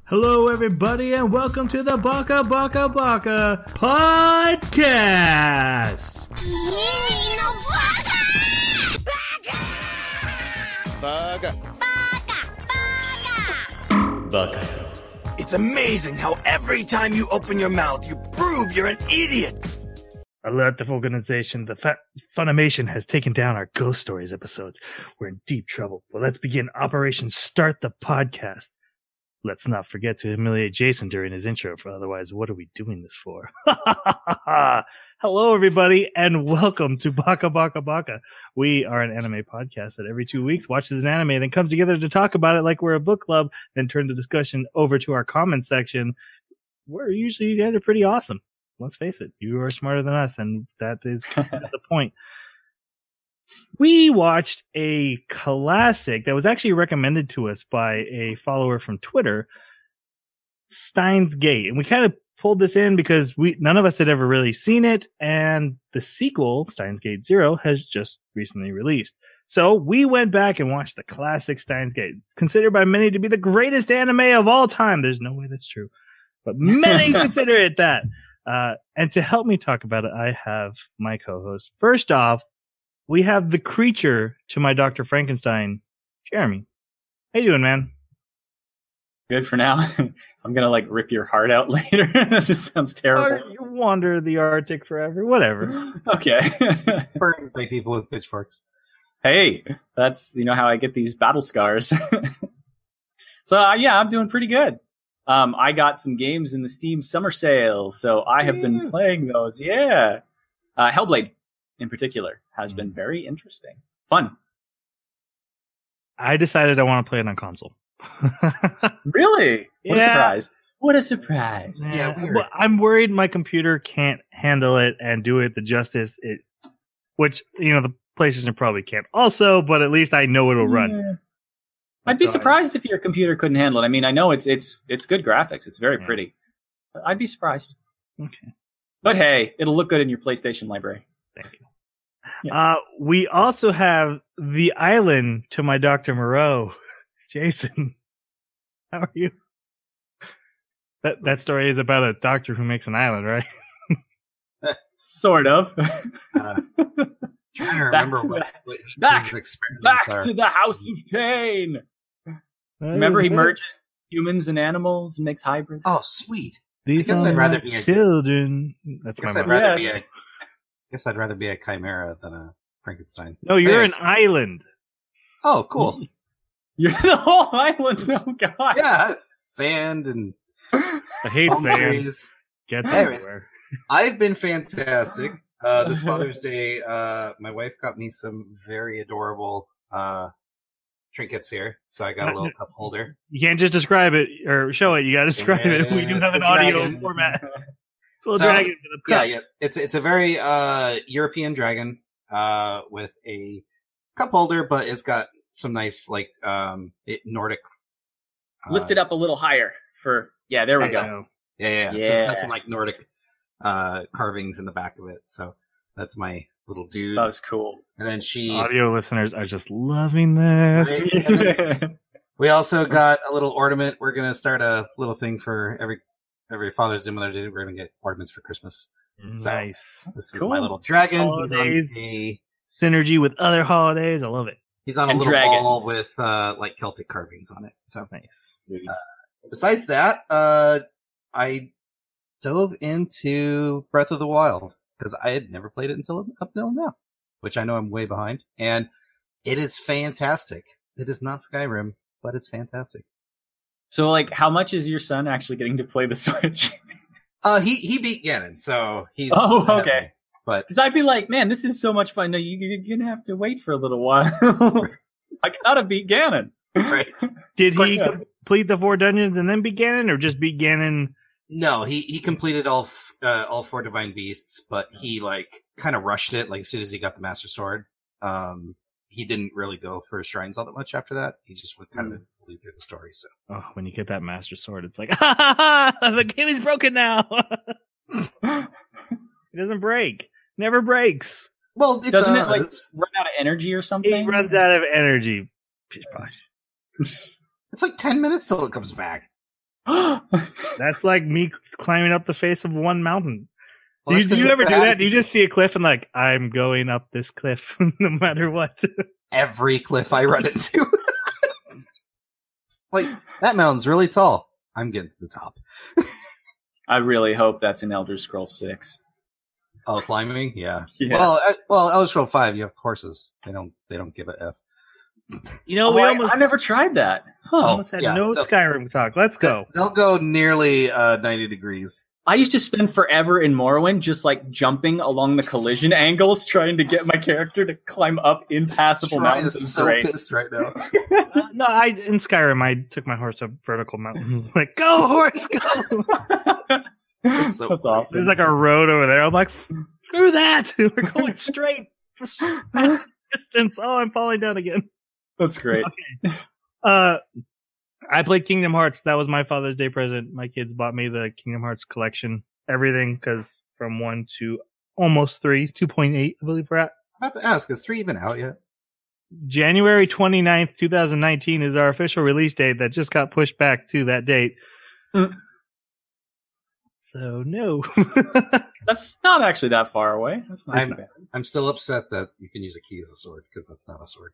Hello, everybody, and welcome to the Baka Baka Baka podcast. Baka! Baka. It's amazing how every time you open your mouth, you prove you're an idiot. Alert the organization. The Funimation has taken down our Ghost Stories episodes. We're in deep trouble. Well, let's begin Operation Start the Podcast. Let's not forget to humiliate Jason during his intro, for otherwise, what are we doing this for? Hello, everybody, and welcome to Baka Baka Baka. We are an anime podcast that every 2 weeks watches an anime, then comes together to talk about it like we're a book club, then turn the discussion over to our comment section, where usually you guys are pretty awesome. Let's face it, you are smarter than us, and that is the point. We watched a classic that was actually recommended to us by a follower from Twitter, Steins Gate. And we kind of pulled this in because none of us had ever really seen it, and the sequel, Steins Gate Zero, has just recently released. So we went back and watched the classic Steins Gate, considered by many to be the greatest anime of all time. There's no way that's true, but many consider it that. And to help me talk about it, I have my co-host. First off, we have the creature to my Dr. Frankenstein, Jeremy. How you doing, man? Good for now. I'm gonna rip your heart out later. That just sounds terrible. You wander the Arctic forever, whatever. Okay. Burned by people with pitchforks. Hey, that's how I get these battle scars. So yeah, I'm doing pretty good. I got some games in the Steam summer sale, so I have been playing those. Yeah, Hellblade in particular has been very interesting, fun. I decided I want to play it on console. Really? What a surprise! What a surprise! Yeah, but I'm worried my computer can't handle it and do it the justice which the PlayStation probably can't also, but at least I know it'll run. I'd be surprised if your computer couldn't handle it. I mean, I know it's good graphics. It's very pretty. I'd be surprised. Okay. But hey, it'll look good in your PlayStation library. Thank you. Yeah. We also have the island to my Dr. Moreau. Jason, how are you? That story is about a doctor who makes an island, right? Sort of. Trying to remember what back his experiments are. to the House of Pain. Remember he merges humans and animals and makes hybrids? Oh, sweet. These I guess are I'd rather my be children. That's my mother. I guess I'd rather be a chimera than a Frankenstein. No, you're an island. Oh, cool. You're the whole island. Oh, God. Yeah, sand and I hate sand. Gets everywhere. I've been fantastic. This Father's Day, my wife got me some very adorable trinkets here. So I got a little cup holder. You can't just describe it or show it. You got to describe it. We do have an audio format. It's a little dragon for the cup. Yeah. It's a very European dragon with a cup holder, but it's got some nice Nordic. Lift it up a little higher for. Yeah, there we go. Yeah. So it's got some Nordic carvings in the back of it. So that's my little dude. That was cool. And then audio listeners are just loving this. We also got a little ornament. We're going to start a little thing for every Father's Day, Mother's Day. We're going to get ornaments for Christmas. Nice. So this is my little dragon. Holidays, synergy with other holidays. I love it. He's on a little ball with Celtic carvings on it. So nice. Besides that, I dove into Breath of the Wild because I had never played it up until now, which I know I'm way behind, and it is fantastic. It is not Skyrim, but it's fantastic. So, how much is your son actually getting to play the Switch? He beat Ganon, so he's okay. But because I'd be like, man, this is so much fun. No, you're gonna have to wait for a little while. I gotta beat Ganon. Right? Did he complete the 4 dungeons and then beat Ganon, or just beat Ganon? No, he completed all 4 divine beasts, but he kind of rushed it. As soon as he got the Master Sword, he didn't really go for shrines all that much after that. He just went kind of through the story. So, when you get that Master Sword, it's like, the game is broken now. It doesn't break. Never breaks. Well, doesn't it run out of energy or something? It runs out of energy. It's 10 minutes till it comes back. That's like me climbing up the face of one mountain. Well, do you ever do that? Do you just see a cliff and like, I'm going up this cliff no matter what? Every cliff I run into. Like, that mountain's really tall. I'm getting to the top. I really hope that's in Elder Scrolls 6. Oh, climbing? Yeah. Yeah. Well, Elder Scrolls 5, you have horses. They don't give a F. You know, I never tried that. Huh. Almost had no Skyrim talk. Let's go. They'll go nearly 90 degrees. I used to spend forever in Morrowind just like jumping along the collision angles, trying to get my character to climb up impassable mountains. I'm so pissed right now. No, in Skyrim, I took my horse up vertical mountains. Like, go horse, go! That's awesome. There's like a road over there. I'm like, screw that! We're going straight for fast distance. Oh, I'm falling down again. That's great. Okay. I played Kingdom Hearts. That was my Father's Day present. My kids bought me the Kingdom Hearts collection. Everything, because from 1 to almost 3, 2.8, I believe we're at. I'm about to ask, is 3 even out yet? January 29th, 2019 is our official release date that just got pushed back to that date. So, no. That's not actually that far away. That's not too bad. I'm still upset that you can use a key as a sword, because that's not a sword.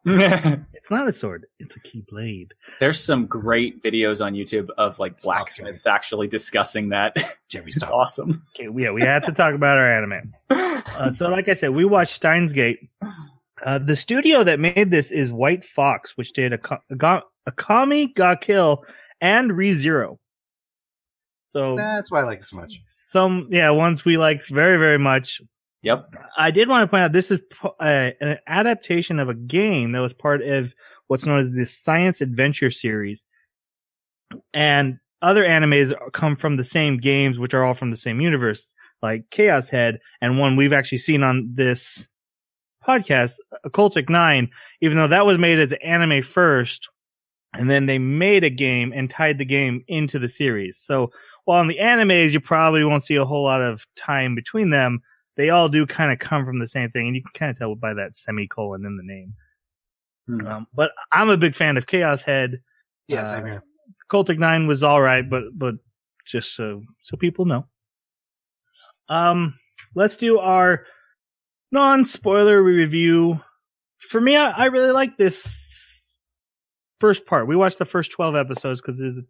It's not a sword. It's a keyblade. There's some great videos on YouTube of like blacksmiths actually discussing that. Jeremy, it's awesome. Okay, yeah, we have to talk about our anime. So, like I said, we watched Steins Gate. The studio that made this is White Fox, which did Akame ga Kill and ReZero. So that's why I like it so much. Ones we like very, very much. Yep. I did want to point out this is an adaptation of a game that was part of what's known as the Science Adventure series. And other animes come from the same games, which are all from the same universe, like Chaos Head, and one we've actually seen on this podcast, Occultic 9, even though that was made as anime first, and then they made a game and tied the game into the series. So while in the animes you probably won't see a whole lot of time between them, they all do kind of come from the same thing, and you can kind of tell by that semicolon in the name. But I'm a big fan of Chaos Head. Yeah, same here. Cultic 9 was all right, but just so people know. Let's do our non-spoiler review. For me, I really like this first part. We watched the first 12 episodes because it is a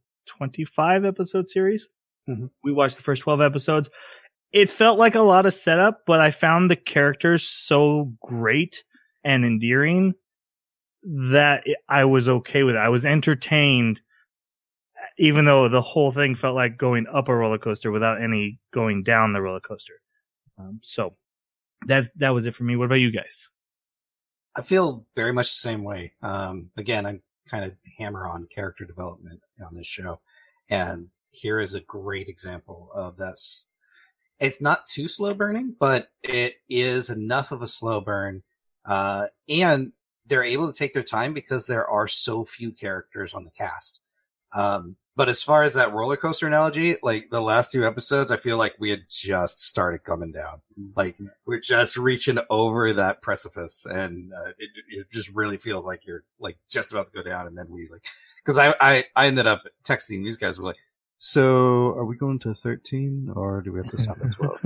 25-episode series. Mm-hmm. We watched the first 12 episodes. It felt like a lot of setup, but I found the characters so great and endearing that I was okay with it. I was entertained, even though the whole thing felt like going up a roller coaster without any going down the roller coaster. So that was it for me. What about you guys? I feel very much the same way. Again, I'm kind of hammer on character development on this show, and here is a great example of that. It's not too slow burning, but it is enough of a slow burn. And they're able to take their time because there are so few characters on the cast. But as far as that roller coaster analogy, like the last 2 episodes, I feel like we had just started coming down. Like we're just reaching over that precipice, and it just really feels like you're like just about to go down. And then we like, because I ended up texting these guys, were like, so, are we going to 13, or do we have to stop at 12?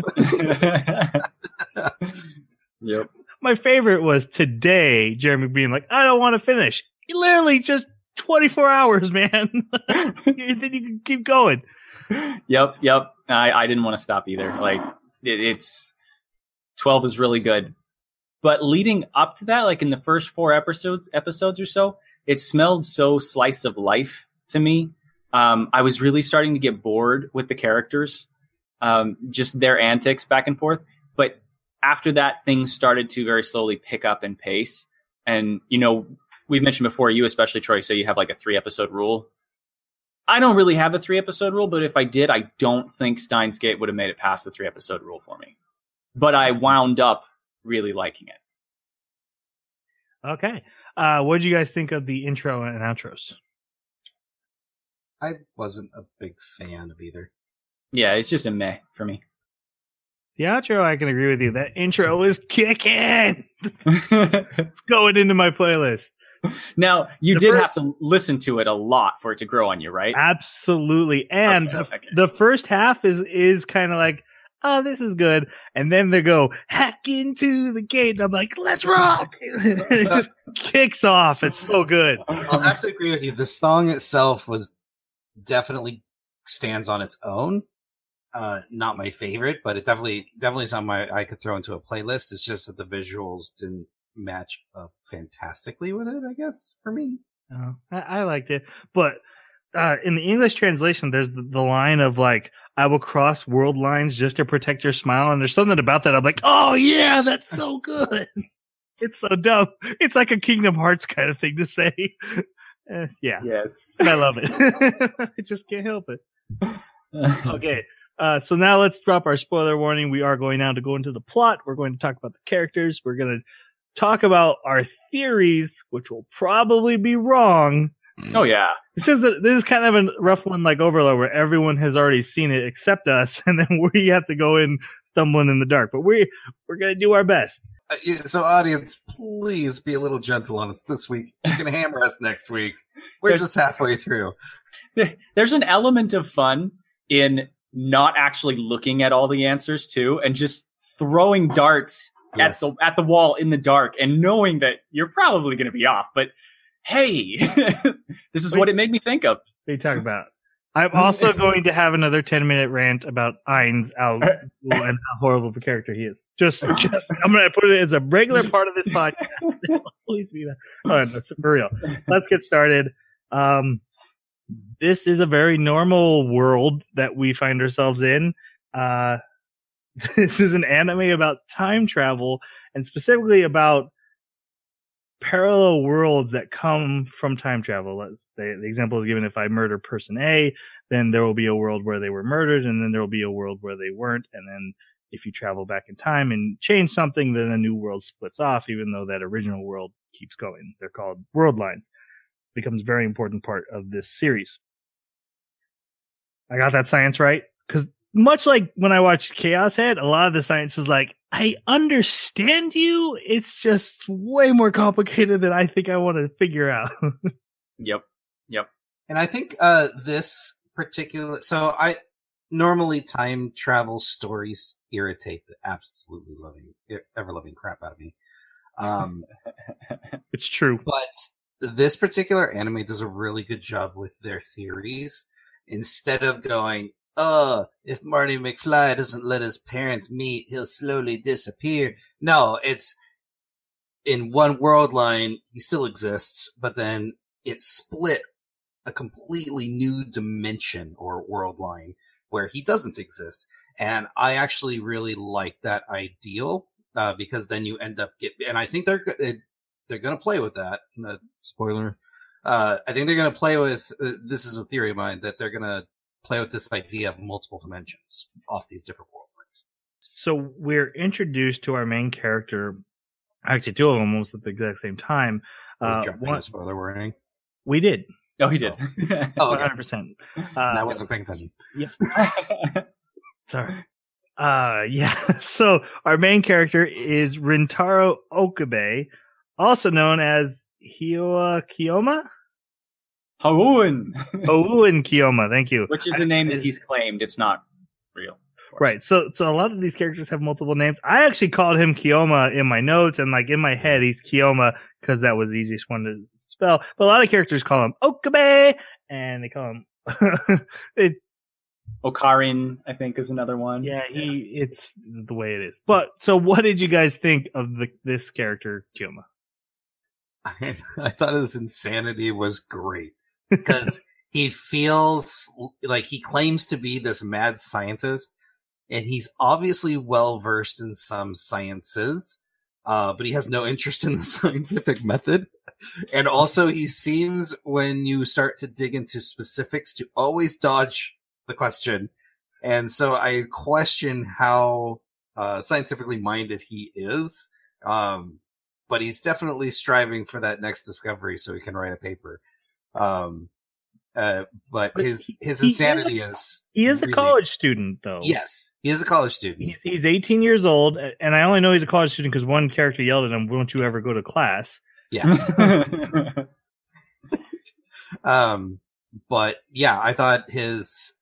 Yep. My favorite was today, Jeremy being like, I don't want to finish. Literally just 24 hours, man. Then you can keep going. Yep. I didn't want to stop either. Like, it's 12 is really good. But leading up to that, like in the first 4 episodes or so, it smelled so slice of life to me. I was really starting to get bored with the characters, just their antics back and forth. But after that, things started to very slowly pick up in pace. And, you know, we've mentioned before, you especially, Troy, say you have like a 3-episode rule. I don't really have a 3-episode rule, but if I did, I don't think Steins Gate would have made it past the 3-episode rule for me. But I wound up really liking it. Okay. What did you guys think of the intro and outros? I wasn't a big fan of either. Yeah, it's just a meh for me. The outro, I can agree with you. That intro was kicking. It's going into my playlist. Now, you The did first- have to listen to it a lot for it to grow on you, right? Absolutely. And Okay. the first half is kind of like, oh, this is good. And then they go, hack into the gate. And I'm like, let's rock. And it just kicks off. It's so good. I'll have to agree with you. The song itself was definitely stands on its own. Not my favorite, but it definitely something I could throw into a playlist. It's just that the visuals didn't match up fantastically with it, I guess, for me. I liked it. But in the English translation, there's the line of like, I will cross world lines just to protect your smile. And there's something about that. I'm like, oh yeah, that's so good. It's so dumb. It's like a Kingdom Hearts kind of thing to say. Yeah. Yes. And I love it. I just can't help it. Okay. So now let's drop our spoiler warning. We are going now to go into the plot. We're going to talk about the characters. We're going to talk about our theories, which will probably be wrong. Oh, yeah. This is kind of a rough one like Overlord where everyone has already seen it except us, and then we have to go in stumbling in the dark. But we're going to do our best. So, audience, please be a little gentle on us this week. You can hammer us next week. We're just halfway through. There's an element of fun in not actually looking at all the answers, too, and just throwing darts Yes. at the wall in the dark and knowing that you're probably going to be off. But, hey, this is what it made me think of. What are you talking about? I'm also going to have another 10-minute rant about Ainz and how horrible of a character he is. Just I'm going to put it as a regular part of this podcast. Please be that. All right, for real. Let's get started. This is a very normal world that we find ourselves in. This is an anime about time travel, and specifically about parallel worlds that come from time travel. Let's say the example is given: if I murder person A, then there will be a world where they were murdered, and then there will be a world where they weren't, and then if you travel back in time and change something, then a new world splits off, even though that original world keeps going. They're called world lines. It becomes a very important part of this series. I got that science right? Because much like when I watched Chaos Head, a lot of the science is like, I understand you. It's just way more complicated than I think I want to figure out. Yep. And I think this particular... So I normally time travel stories irritate the absolutely ever-loving crap out of me. It's true. But this particular anime does a really good job with their theories. Instead of going, if Marty McFly doesn't let his parents meet, he'll slowly disappear. No, it's in one world line, he still exists, but then it's split a completely new dimension or world line where he doesn't exist. And I actually really like that ideal, because then you end up and I think they're going to play with that. Spoiler. I think they're going to play with, this is a theory of mine, that they're going to play with this idea of multiple dimensions off these different world lines. So we're introduced to our main character, actually two of them almost at the exact same time. One spoiler warning. We did. Oh, he did. Oh, okay. 100%. I wasn't paying attention. Yeah. Sorry. Yeah. So our main character is Rintaro Okabe, also known as Hioa Kiyoma? Haoon. Haoon Kiyoma, thank you. Which is the name that he's claimed. It's not real. Right. So a lot of these characters have multiple names. I actually called him Kiyoma in my notes, and like in my head, he's Kiyoma because that was the easiest one to spell. But a lot of characters call him Okabe, and they call him Okarin, I think, is another one. Yeah, it's the way it is. But so, what did you guys think of this character, Kiyoma? I thought his insanity was great because he feels like he claims to be this mad scientist, and he's obviously well versed in some sciences, but he has no interest in the scientific method. And also, he seems, when you start to dig into specifics, to always dodge the question. And so I question how scientifically minded he is. But he's definitely striving for that next discovery so he can write a paper. But his insanity is... He is really... a college student, though. Yes, he is a college student. He's 18 years old, and I only know he's a college student because one character yelled at him, "Won't you ever go to class?" Yeah. But yeah, I thought his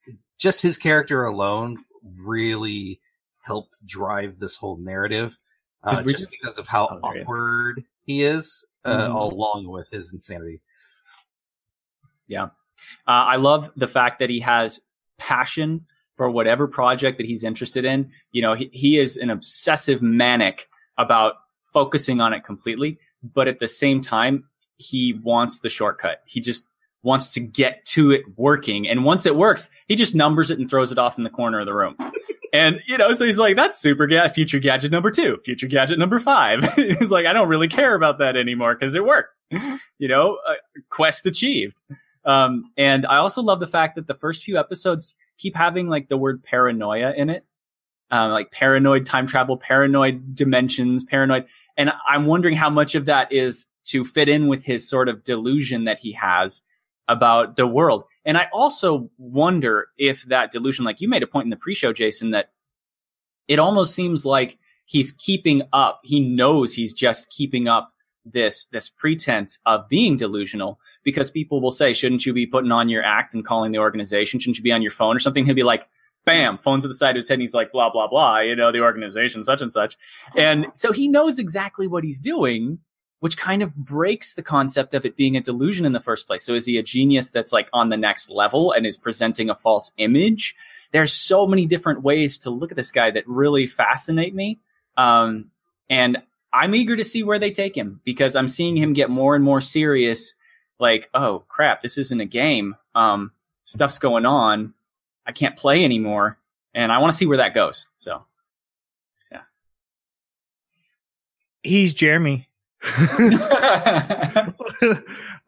character alone really helped drive this whole narrative. Just because of how awkward he is, along with his insanity. Yeah. I love the fact that he has passion for whatever project that he's interested in. You know, he is an obsessive manic about focusing on it completely, but at the same time, he wants the shortcut. He just wants to get to it working. And once it works, he just numbers it and throws it off in the corner of the room. And, you know, so he's like, that's future gadget number 2, future gadget number 5. He's like, I don't really care about that anymore because it worked. You know, quest achieved. And I also love the fact that the first few episodes keep having like the word paranoia in it. Like paranoid time travel, paranoid dimensions, paranoid. And I'm wondering how much of that is to fit in with his sort of delusion that he has about the world. And I also wonder if that delusion, like you made a point in the pre-show, Jason, that it almost seems like he's keeping up. He knows he's just keeping up this pretense of being delusional, because people will say, shouldn't you be putting on your act and calling the organization? Shouldn't you be on your phone or something? He'll be like, bam, phone's at the side of his head, and he's like, blah, blah, blah, you know, the organization, such and such. And so he knows exactly what he's doing, which kind of breaks the concept of it being a delusion in the first place. So is he a genius that's like on the next level and is presenting a false image? There's so many different ways to look at this guy that really fascinate me. And I'm eager to see where they take him, because I'm seeing him get more and more serious. Like, oh crap, this isn't a game. Stuff's going on. I can't play anymore. And I want to see where that goes. So, yeah. He's Jeremy. And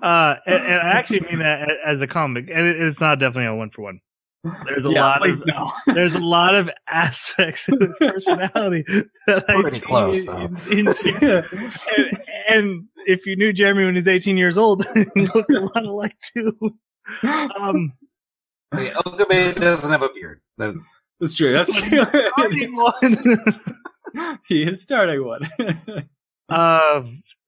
I actually mean that as a comic, and it's not definitely a 1-for-1. There's a lot of aspects of his personality that it's pretty close, though. And if you knew Jeremy when he's 18 years old, he looked a lot alike too. Okabe doesn't have a beard. That's true. That's true. He is starting one.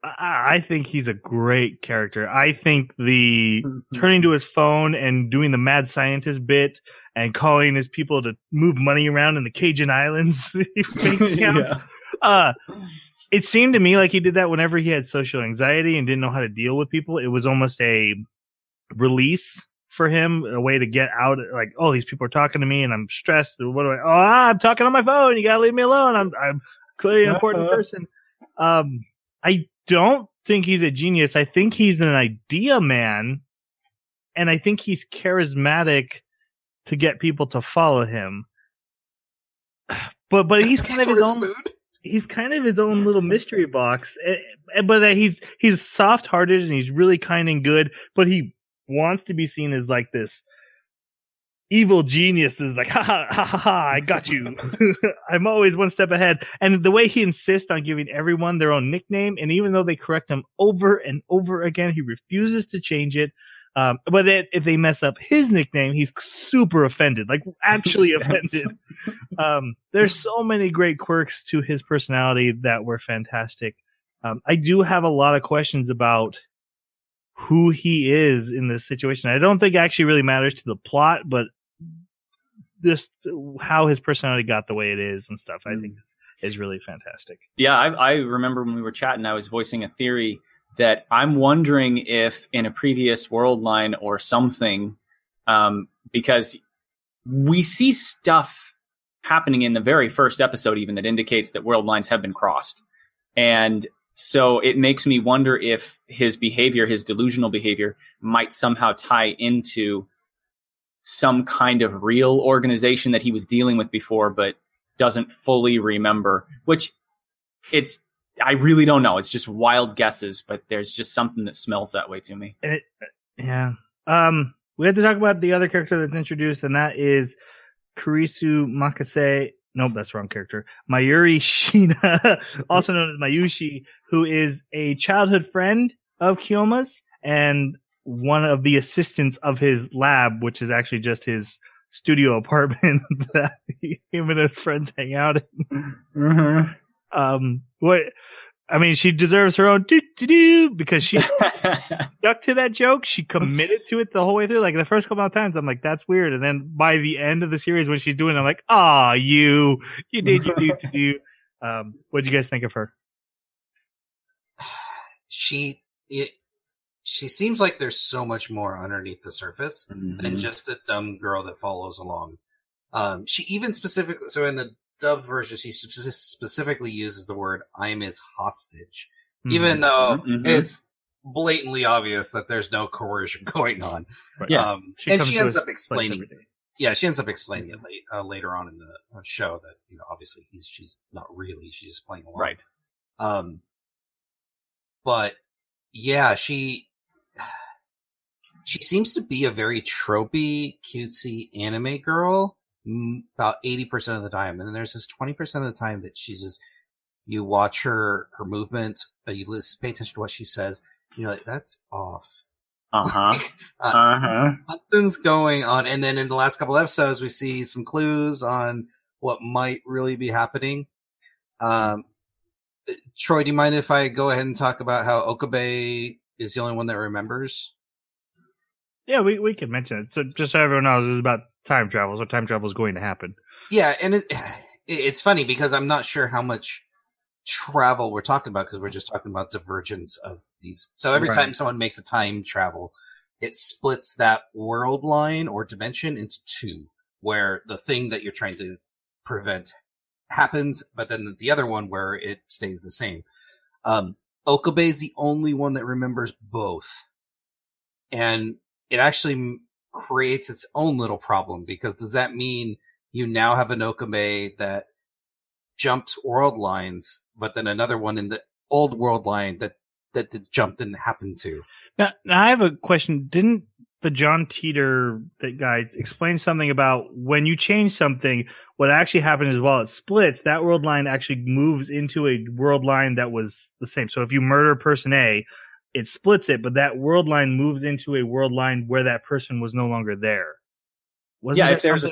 I think he's a great character. I think the turning to his phone and doing the mad scientist bit and calling his people to move money around in the Cajun Islands makes sense. Yeah. It seemed to me like he did that whenever he had social anxiety and didn't know how to deal with people. It was almost a release for him, a way to get out. Like, oh, these people are talking to me and I'm stressed. What do I'm talking on my phone. You gotta leave me alone. I'm clearly an important person. I don't think he's a genius. I think he's an idea man, and I think he's charismatic to get people to follow him. But he's kind of his own. Food? He's kind of his own little mystery box. But he's soft-hearted and he's really kind and good. But he wants to be seen as like this evil genius. Is like, ha ha ha ha ha! I got you. I'm always one step ahead. And the way he insists on giving everyone their own nickname, and even though they correct him over and over again, he refuses to change it. But if they mess up his nickname, he's super offended, like actually offended. There's so many great quirks to his personality that were fantastic. I do have a lot of questions about who he is in this situation. I don't think it actually really matters to the plot, but just how his personality got the way it is and stuff, I think is really fantastic. Yeah, I remember when we were chatting, I was voicing a theory that I'm wondering if in a previous world line or something, because we see stuff happening in the very first episode even that indicates that world lines have been crossed. And so it makes me wonder if his behavior, his delusional behavior, might somehow tie into some kind of real organization that he was dealing with before, but doesn't fully remember, which I really don't know. It's just wild guesses, but there's just something that smells that way to me. Yeah. We have to talk about the other character that's introduced, and that is Kurisu Makase. Nope, that's the wrong character. Mayuri Shina, also known as Mayushi, who is a childhood friend of Kiyoma's and one of the assistants of his lab, which is actually just his studio apartment that him and his friends hang out in. Mm-hmm. I mean, she deserves her own do because she stuck to that joke. She committed to it the whole way through. Like the first couple of times, I'm like, that's weird. And then by the end of the series, when she's doing it, I'm like, ah, you did your do. What do you guys think of her? She seems like there's so much more underneath the surface than just a dumb girl that follows along. She even specifically, so in the dubbed version, she specifically uses the word "I'm his hostage," even though it's blatantly obvious that there's no coercion going on. Right. Yeah, and she ends up explaining. Yeah, she ends up explaining it later on in the show that obviously she's not really, she's just playing along. Right. But yeah, she seems to be a very tropey, cutesy anime girl. About 80% of the time, and then there's this 20% of the time that she's just, you watch her movement, you listen, pay attention to what she says, you're like, that's off. Something's going on. And then in the last couple episodes, we see some clues on what might really be happening. Troy, do you mind if I go ahead and talk about how Okabe is the only one that remembers? Yeah, we can mention it. So just so everyone knows, it's about time travel. So time travel is going to happen. Yeah, and it's funny because I'm not sure how much travel we're talking about because we're just talking about divergence of these. So every time someone makes a time travel, it splits that world line or dimension into two, where the thing that you're trying to prevent happens, but then the other one where it stays the same. Okabe is the only one that remembers both. And it actually creates its own little problem, because does that mean you now have an Okabe that jumps world lines, but then another one in the old world line that the jump didn't happen to? Now I have a question. Didn't the John Teeter that guy explain something about when you change something, what actually happens is while it splits, that world line actually moves into a world line that was the same. So if you murder person A, it splits it, but that world line moves into a world line where that person was no longer there. If there's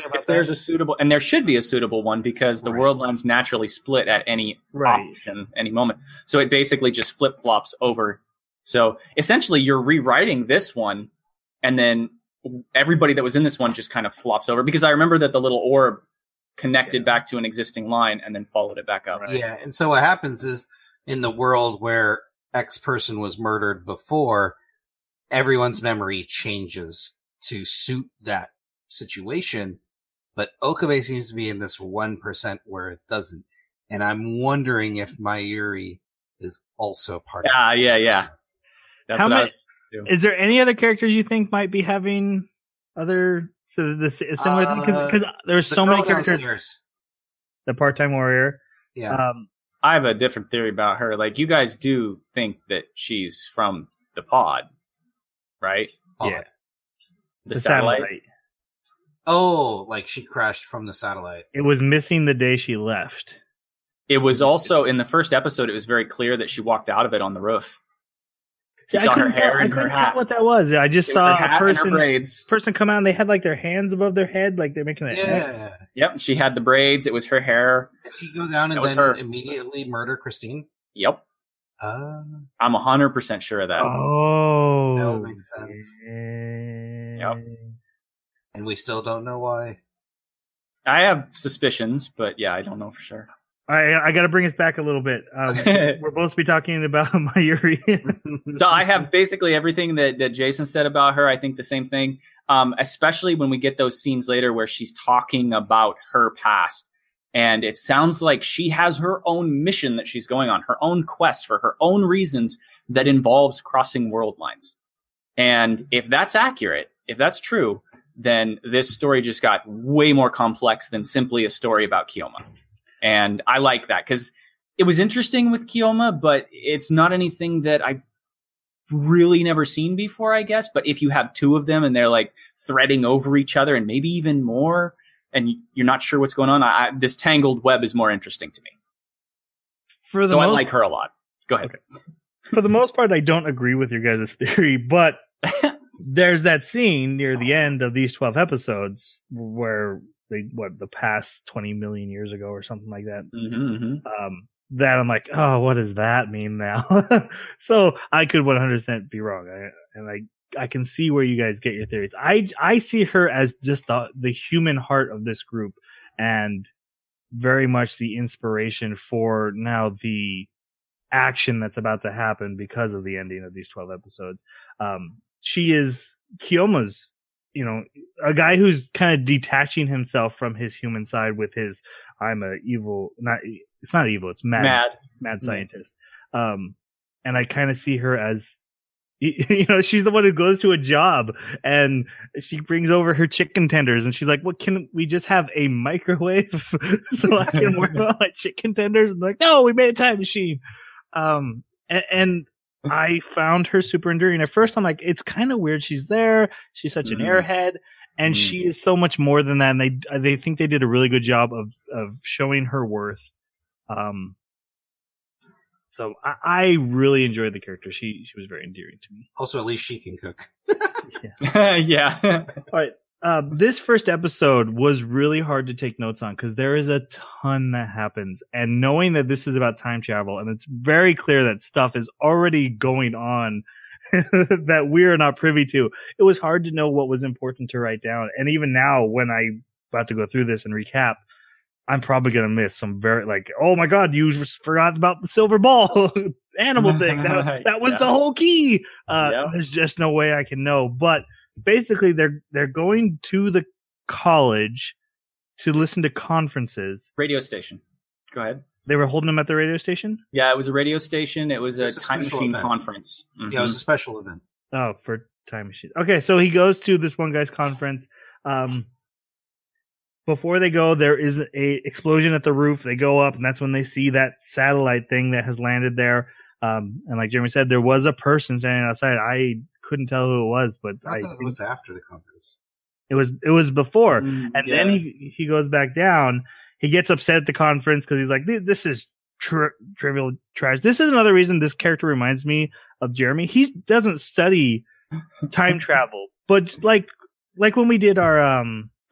a suitable, and there should be a suitable one, because the world lines naturally split at any option, any moment. So it basically just flip-flops over. So essentially you're rewriting this one, and then everybody that was in this one just kind of flops over. Because I remember that the little orb connected back to an existing line and then followed it back up. Right. Yeah, and so what happens is, in the world where X person was murdered before, everyone's memory changes to suit that situation, but Okabe seems to be in this 1% where it doesn't. And I'm wondering if Mayuri is also part of it. Yeah. That's what I was doing. Is there any other characters you think might be having other similar thing? Because there's so many characters. Downstairs. The part-time warrior. Yeah. I have a different theory about her. Like, you guys do think that she's from the pod, right? Yeah. The satellite. Oh, like she crashed from the satellite. It was missing the day she left. It was also, in the first episode, it was very clear that she walked out of it on the roof. You saw her hair and her hat. What that was. I just saw a person come out and they had like their hands above their head, like they're making that. Yep, she had the braids. It was her hair. Did she go down and then immediately murder Christine? Yep. I'm 100% sure of that. Oh, that would make sense. Yep. And we still don't know why. I have suspicions, but yeah, I don't know for sure. I got to bring us back a little bit. We're both to be talking about Mayuri. So I have basically everything that Jason said about her. I think the same thing, especially when we get those scenes later where she's talking about her past. And it sounds like she has her own mission that she's going on, her own quest for her own reasons that involves crossing world lines. And if that's accurate, if that's true, then this story just got way more complex than simply a story about Kiyoma. And I like that because it was interesting with Kiyoma, but it's not anything that I've really never seen before, I guess. But if you have two of them and they're like threading over each other and maybe even more, and you're not sure what's going on, this tangled web is more interesting to me. I like her a lot. Go ahead. Okay. For the most part, I don't agree with your guys' theory, but there's that scene near the end of these 12 episodes where the past 20 million years ago or something like that. that I'm like, oh, what does that mean now? So I could 100% be wrong. I can see where you guys get your theories. I see her as just the human heart of this group, and very much the inspiration for now the action that's about to happen because of the ending of these 12 episodes. She is Kiyoma's, a guy who's kind of detaching himself from his human side with his, I'm a evil, it's not evil, it's mad scientist. And I kind of see her as, she's the one who goes to a job and she brings over her chicken tenders and she's like, "What, can we just have a microwave so I can work on my chicken tenders?" And like, "No, we made a time machine." And I found her super endearing. At first, I'm like, it's kind of weird she's there. She's such an airhead, and she is so much more than that. And they think they did a really good job of showing her worth. So I really enjoyed the character. She was very endearing to me. Also, at least she can cook. Yeah. All right. This first episode was really hard to take notes on because there is a ton that happens. And knowing that this is about time travel, and it's very clear that stuff is already going on that we're not privy to, it was hard to know what was important to write down. And even now, when I'm about to go through this and recap, I'm probably going to miss some very, like, oh my God, you forgot about the silver ball animal thing. That was the whole key. There's just no way I can know. But basically, they're going to the college to listen to conferences. Radio station. Go ahead. They were holding them at the radio station? Yeah, it was a radio station. It was a time machine conference. Mm-hmm. Yeah, it was a special event. Oh, for time machine. Okay, so he goes to this one guy's conference. Before they go, there is a explosion at the roof. They go up, and that's when they see that satellite thing that has landed there. And like Jeremy said, there was a person standing outside. I couldn't tell who it was, but I thought it was after the conference. It was before, and then he goes back down. He gets upset at the conference because he's like, "This is trivial trash." This is another reason this character reminds me of Jeremy. He doesn't study time travel, but like when we did our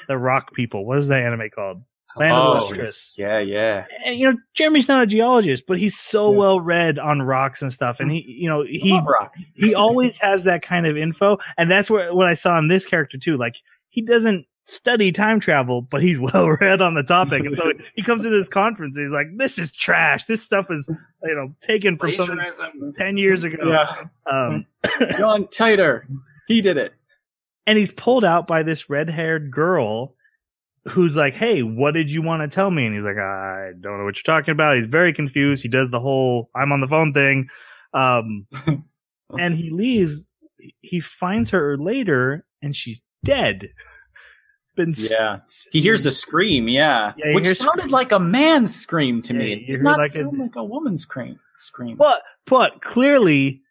the rock people. What is that anime called? Land of Lustrous. Yeah. And, Jeremy's not a geologist, but he's so well read on rocks and stuff. And he always has that kind of info. And that's what I saw in this character too. Like, he doesn't study time travel, but he's well read on the topic. And so he comes to this conference and he's like, "This is trash. This stuff is, taken from something 10 years ago." Yeah. John Titor. He did it. And he's pulled out by this red-haired girl who's like, "Hey, what did you want to tell me?" And he's like, "I don't know what you're talking about." He's very confused. He does the whole "I'm on the phone" thing. And he leaves. He finds her later, and she's dead. He hears a scream, which sounded like a man's scream to me. It did not sound like a woman's scream. But clearly,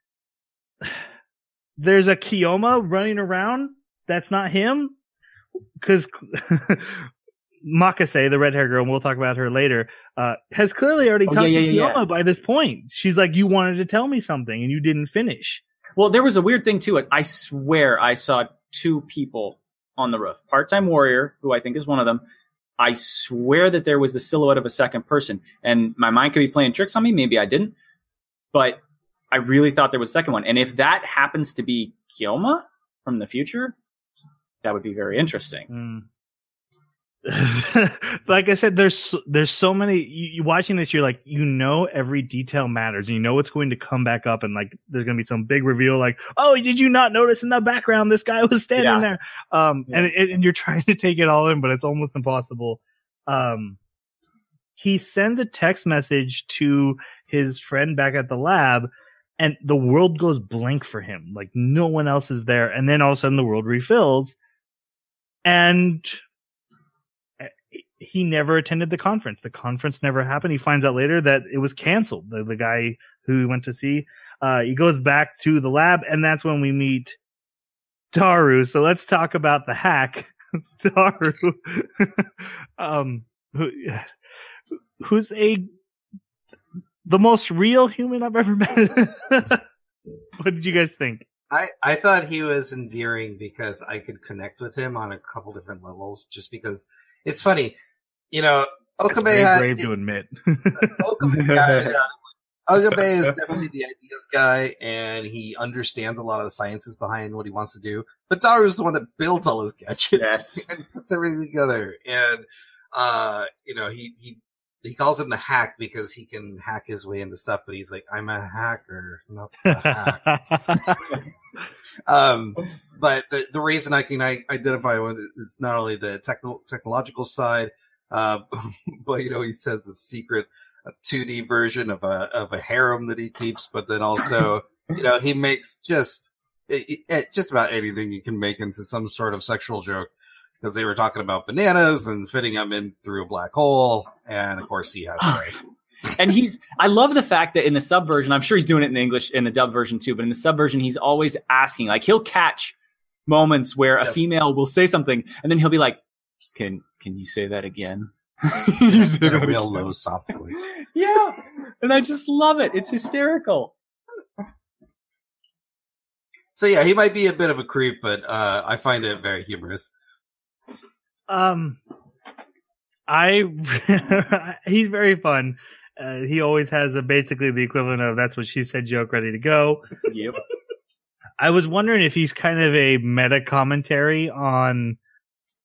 there's a Kiyoma running around. That's not him. Because Makase, the red-haired girl, and we'll talk about her later, has clearly already talked to Kiyoma by this point. She's like, "You wanted to tell me something, and you didn't finish." Well, there was a weird thing to it. I swear I saw two people on the roof. Part-time warrior, who I think is one of them. I swear that there was the silhouette of a second person. And my mind could be playing tricks on me. Maybe I didn't. But I really thought there was a second one. And if that happens to be Kiyoma from the future, that would be very interesting. Like I said, there's so many. You watching this, you're like, every detail matters. You know what's going to come back up, and like there's going to be some big reveal. Like, "Oh, did you not notice in the background this guy was standing there?" And you're trying to take it all in, but it's almost impossible. He sends a text message to his friend back at the lab, and the world goes blank for him. Like no one else is there, and then all of a sudden the world refills. And he never attended the conference. The conference never happened. He finds out later that it was canceled. The guy who he went to see, he goes back to the lab, and that's when we meet Daru. So let's talk about the hack, Daru, who's the most real human I've ever met. What did you guys think? I thought he was endearing because I could connect with him on a couple different levels, just because it's funny. Okabe Very had brave to admit. Okabe is definitely the ideas guy, and he understands a lot of the sciences behind what he wants to do. But Daru's the one that builds all his gadgets and puts everything together. And he calls him the hack because he can hack his way into stuff. But he's like, I'm a hacker, not a hack. But the reason I can identify with it is not only the technological side, but he says the secret. A 2D version of a harem that he keeps, but then also, he makes just about anything you can make into some sort of sexual joke. Because they were talking about bananas and fitting them in through a black hole, and of course he has right. And I love the fact that in the sub version, I'm sure he's doing it in English in the dub version too, but in the sub version, he's always asking, like he'll catch moments where a female will say something, and then he'll be like, "Can you say that again?" In a real low, soft voice. Yeah, and I just love it. It's hysterical. So yeah, he might be a bit of a creep, but I find it very humorous. He's very fun. He always has basically the equivalent of "that's what she said" joke ready to go. Yep. I was wondering if he's kind of a meta commentary on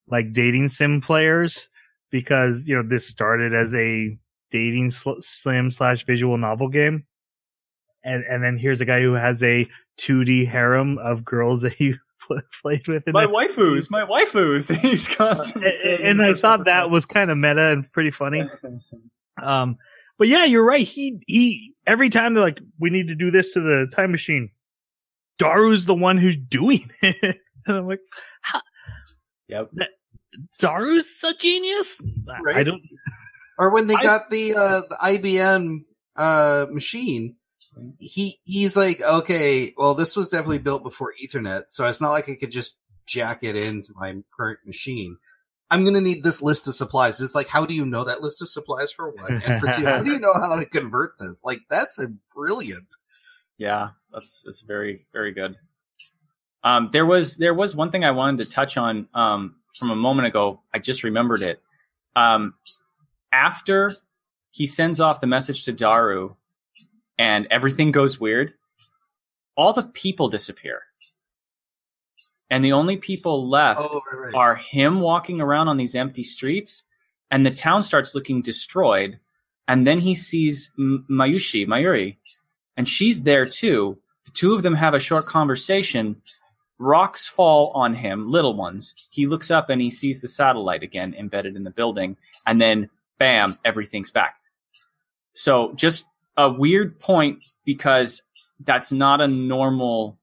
like dating sim players. Because, this started as a dating sim / visual novel game. And then here's a guy who has a 2D harem of girls that he played with. My waifus. He's constantly and I thought that was kind of meta and pretty funny. But yeah, you're right. He every time they're like, we need to do this to the time machine, Daru's the one who's doing it. And I'm like, yep. Daru's a genius? Right? I don't. Or when they got the IBM machine, he's like, okay, well, this was definitely built before Ethernet, so it's not like I could just jack it into my current machine. I'm going to need this list of supplies. And it's like, how do you know that list of supplies for one? And for two, how do you know how to convert this? Like, that's brilliant. Yeah, that's very, very good. There was one thing I wanted to touch on from a moment ago. I just remembered it. After he sends off the message to Daru and everything goes weird, all the people disappear. And the only people left are him walking around on these empty streets, and the town starts looking destroyed. And then he sees Mayuri, and she's there too. The two of them have a short conversation. Rocks fall on him, little ones. He looks up and he sees the satellite again embedded in the building. And then, bam, everything's back. So just a weird point, because that's not a normal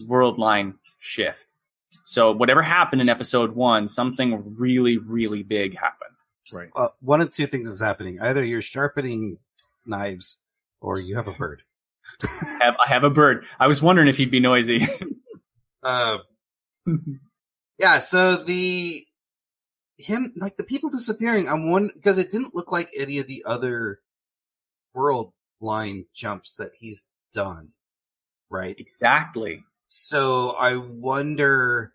world line shift. So whatever happened in episode 1, something really, really big happened. Right. One of two things is happening. Either you're sharpening knives or you have a bird. I have a bird. I was wondering if he'd be noisy. Yeah, so the people disappearing, I'm wondering, because it didn't look like any of the other world line jumps that he's done, right? Exactly. So I wonder,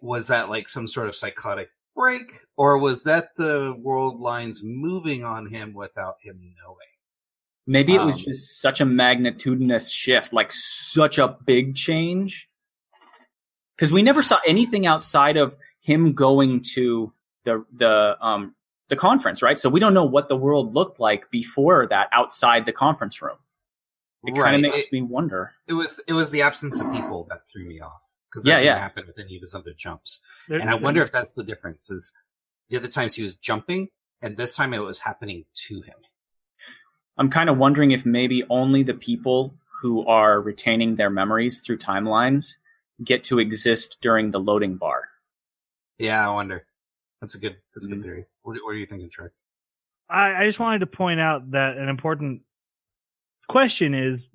was that like some sort of psychotic break, or was that the world lines moving on him without him knowing? Maybe it was just such a magnitudinous shift, like such a big change. Because we never saw anything outside of him going to the conference, right? So we don't know what the world looked like before that outside the conference room. It kind of makes me wonder. It was the absence of people that threw me off, because that didn't happen with any of his other jumps. And I wonder if that's the difference. Is the other times he was jumping, and this time it was happening to him. I'm kind of wondering if maybe only the people who are retaining their memories through timelines get to exist during the loading bar. Yeah, I wonder. That's a good theory. What are you thinking, Trey? I just wanted to point out that an important question is,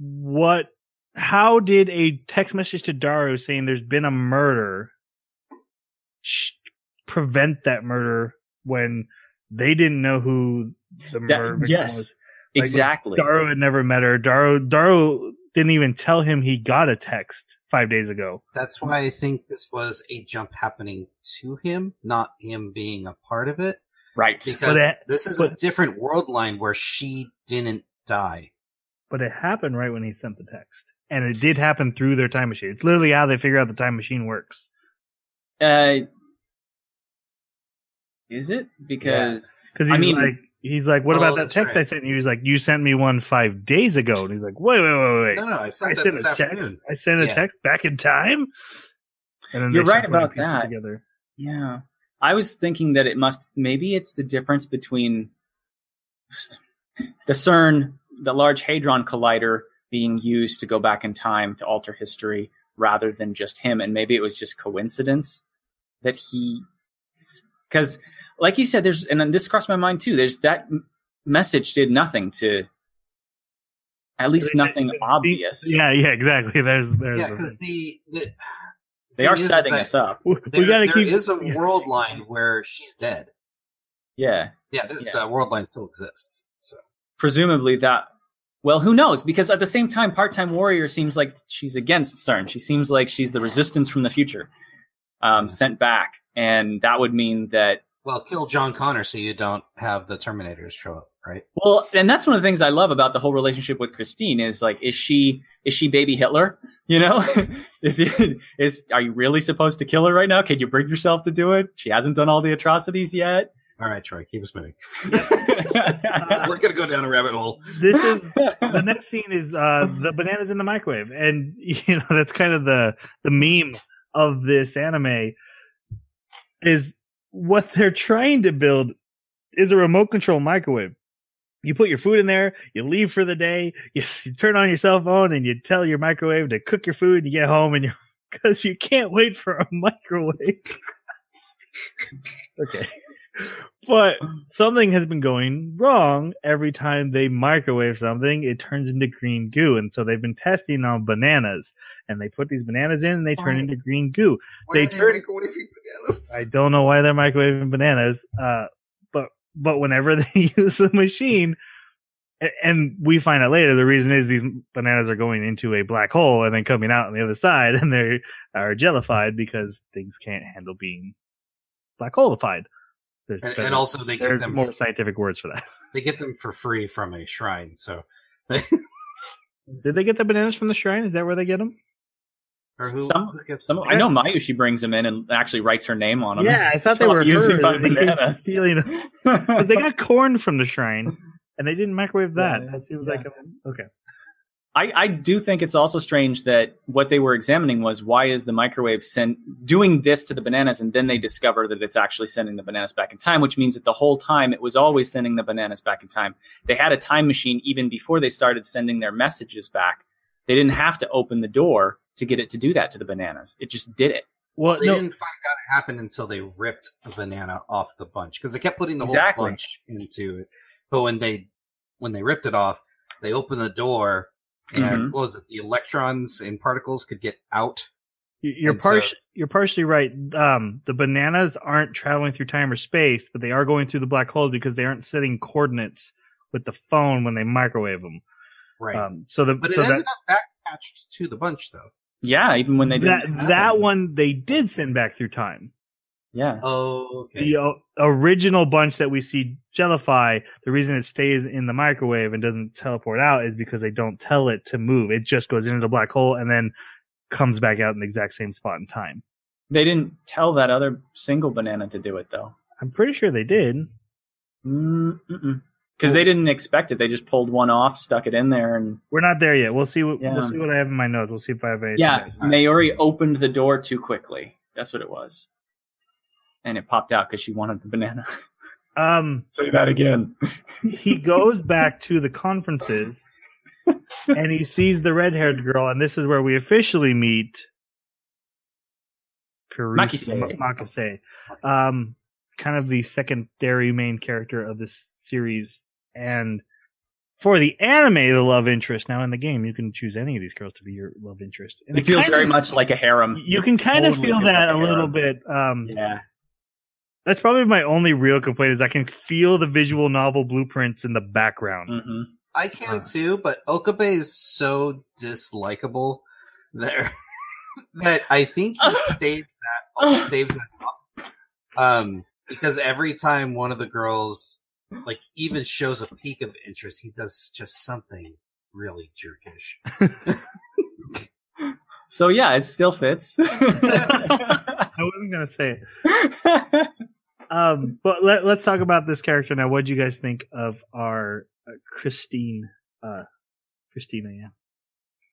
how did a text message to Daru saying there's been a murder prevent that murder when they didn't know who the murder victim was? Like, exactly. Daru had never met her. Daru didn't even tell him he got a text 5 days ago. That's why I think this was a jump happening to him, not him being a part of it. Right. Because this is a different world line where she didn't die. But it happened right when he sent the text. And it did happen through their time machine. It's literally how they figure out the time machine works. Is it? Because he's like, what about that text right. I sent you? He's like, you sent me one 5 days ago. And he's like, wait. No, I sent that this afternoon. I sent a text back in time. And then you're right about that. Together. Yeah. I was thinking that maybe it's the difference between the CERN, the Large Hadron Collider, being used to go back in time to alter history rather than just him. And maybe it was just coincidence that because like you said, and then this crossed my mind too, there's that message did nothing to, at least nothing obvious. Yeah, exactly. There's because they are setting us up. There is a world line where she's dead. Yeah. That world line still exists. So presumably that. Well, who knows? Because at the same time, Part-Time Warrior seems like she's against CERN. She seems like she's the resistance from the future, sent back, and that would mean that. Well, kill John Connor so you don't have the Terminators show up, right? Well, and that's one of the things I love about the whole relationship with Christine is like, is she baby Hitler? You know, are you really supposed to kill her right now? Can you bring yourself to do it? She hasn't done all the atrocities yet. All right, Troy, keep us moving. We're gonna go down a rabbit hole. The next scene is the bananas in the microwave, and that's kind of the meme of this anime. Is what they're trying to build is a remote control microwave. You put your food in there, you leave for the day, you turn on your cell phone, and you tell your microwave to cook your food. And you get home, and because you can't wait for a microwave. Okay. But something has been going wrong every time they microwave something. It turns into green goo. And so they've been testing on bananas. And they put these bananas in and they turn into green goo. Why are they microwaving bananas? I don't know why they're microwaving bananas. But whenever they use the machine, and we find out later, the reason is these bananas are going into a black hole and then coming out on the other side, and they are jellified because things can't handle being black hole-ified. And also they get them more scientific words for that. They get them for free from a shrine. So did they get the bananas from the shrine? Is that where they get them? Or who? I know Mayushi brings them in and actually writes her name on them. Yeah, I thought they were using bananas. Stealing them. Because they got corn from the shrine and they didn't microwave that. Yeah, that seems like okay. I do think it's also strange that what they were examining was why is the microwave doing this to the bananas, and then they discover that it's actually sending the bananas back in time, which means that the whole time it was always sending the bananas back in time. They had a time machine even before they started sending their messages back. They didn't have to open the door to get it to do that to the bananas. It just did it. Well, they didn't find out it happened until they ripped a banana off the bunch, because they kept putting the whole bunch into it. But when they ripped it off, they opened the door. And what was it? The electrons and particles could get out. You're partially right. The bananas aren't traveling through time or space, but they are going through the black hole because they aren't setting coordinates with the phone when they microwave them. Right. But it ended up back attached to the bunch, though. Yeah, even when they did that one, they did send back through time. Yeah. Oh, okay. The original bunch that we see jellify, the reason it stays in the microwave and doesn't teleport out is because they don't tell it to move. It just goes into the black hole and then comes back out in the exact same spot in time. They didn't tell that other single banana to do it, though. I'm pretty sure they did. Because they didn't expect it. They just pulled one off, stuck it in there, and we're not there yet. We'll see what I have in my notes. We'll see if I have anything. Yeah, Mayuri opened the door too quickly. That's what it was. And it popped out because she wanted the banana. Say that again. He goes back to the conferences, and he sees the red-haired girl, and this is where we officially meet Makise. Kind of the secondary main character of this series. And for the anime, the love interest. Now in the game, you can choose any of these girls to be your love interest. And it feels very much like a harem. You can kind of feel that a little bit. Yeah. That's probably my only real complaint is I can feel the visual novel blueprints in the background. Mm-hmm. I can too, but Okabe is so dislikable that I think he staves that off. Because every time one of the girls, like, even shows a peak of interest, he does just something really jerkish. So yeah, it still fits. I wasn't gonna say it. But let's talk about this character now. What do you guys think of our Christina? Yeah.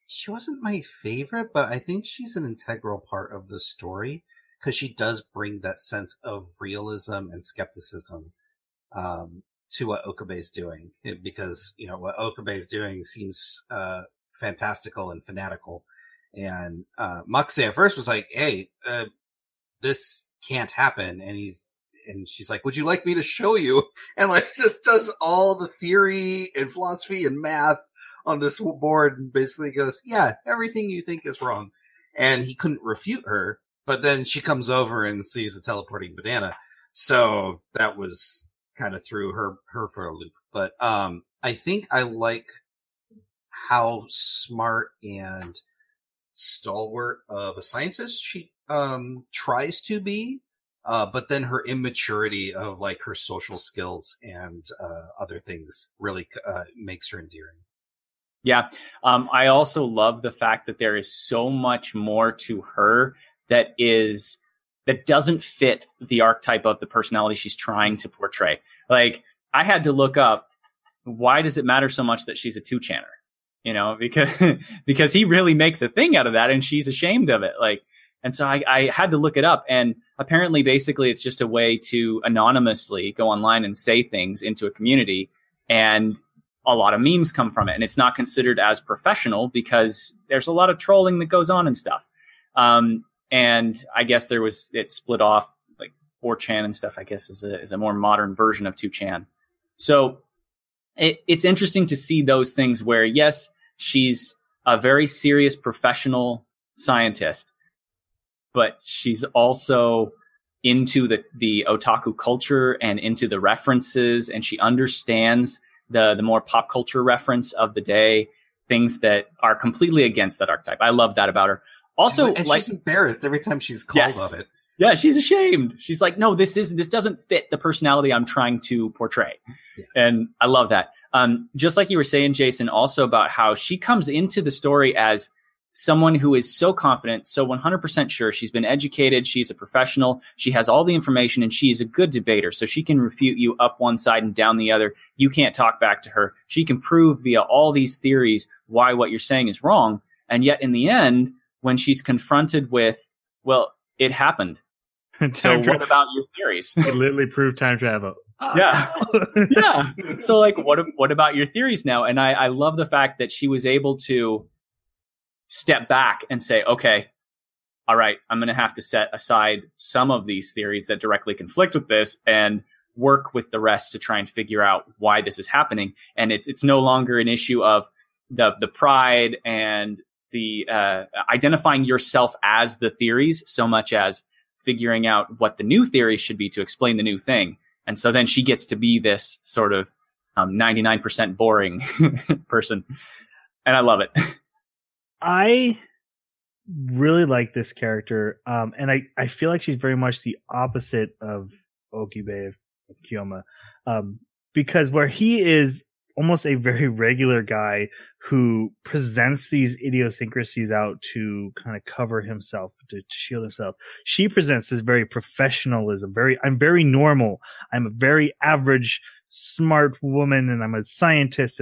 She wasn't my favorite, but I think she's an integral part of the story because she does bring that sense of realism and skepticism to what Okabe's doing. Because, what Okabe's doing seems fantastical and fanatical. And Makase at first was like, hey, this can't happen. And she's like, would you like me to show you? And like just does all the theory and philosophy and math on this board and basically goes, yeah, everything you think is wrong. And he couldn't refute her, but then she comes over and sees a teleporting banana. So that was kind of threw her for a loop. But I think I like how smart and stalwart of a scientist she tries to be. But then her immaturity of like her social skills and other things really makes her endearing. Yeah. I also love the fact that there is so much more to her that doesn't fit the archetype of the personality she's trying to portray. Like, I had to look up, why does it matter so much that she's a two-channer? Because he really makes a thing out of that and she's ashamed of it. Like, and so I had to look it up, and apparently basically it's just a way to anonymously go online and say things into a community, and a lot of memes come from it, and it's not considered as professional because there's a lot of trolling that goes on and stuff. And I guess it split off, like 4chan and stuff, I guess is a more modern version of 2chan. So it's interesting to see those things where, yes, she's a very serious professional scientist, but she's also into the otaku culture and into the references, and she understands the more pop culture reference of the day, things that are completely against that archetype. I love that about her. Also, and she's embarrassed every time she's called of it. Yeah, she's ashamed. She's like, no, this doesn't fit the personality I'm trying to portray. Yeah. And I love that. Just like you were saying, Jason, also about how she comes into the story as someone who is so confident, so 100% sure. She's been educated. She's a professional. She has all the information, and she's a good debater. So she can refute you up one side and down the other. You can't talk back to her. She can prove via all these theories why what you're saying is wrong. And yet in the end, when she's confronted with, well, it happened. So what about your theories? It literally proved time travel. Yeah. Yeah. So like, what about your theories now? And I love the fact that she was able to step back and say, okay, all right, I'm going to have to set aside some of these theories that directly conflict with this and work with the rest to try and figure out why this is happening. And it's no longer an issue of the pride and the identifying yourself as the theories so much as figuring out what the new theory should be to explain the new thing. And so then she gets to be this sort of 99% boring person. And I love it. I really like this character, and I feel like she's very much the opposite of Okibe, of Kyoma, because where he is almost a very regular guy who presents these idiosyncrasies out to kind of cover himself, to shield himself, she presents this very professionalism, I'm very normal, I'm a very average, smart woman, and I'm a scientist,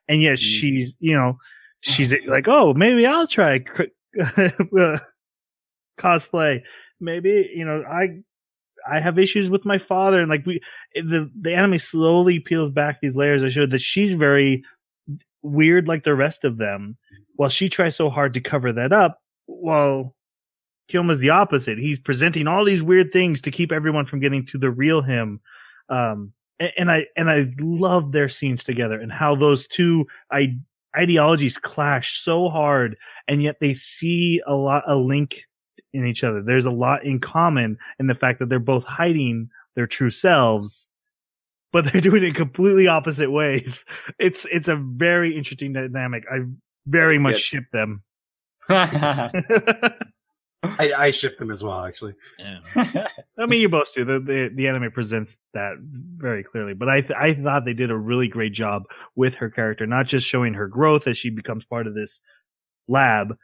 and yet she's, she's like, oh, maybe I'll try cosplay. Maybe, I have issues with my father. And like the anime slowly peels back these layers that show that she's very weird like the rest of them. While she tries so hard to cover that up, while Kyoma's the opposite. He's presenting all these weird things to keep everyone from getting to the real him. And I love their scenes together and how those two ideologies clash so hard, and yet they see a link in each other. There's a lot in common in the fact that they're both hiding their true selves, but they're doing it in completely opposite ways. It's a very interesting dynamic. I very much ship them. I ship them as well, actually. Yeah. I mean, you both do. The anime presents that very clearly. But I thought they did a really great job with her character, not just showing her growth as she becomes part of this lab,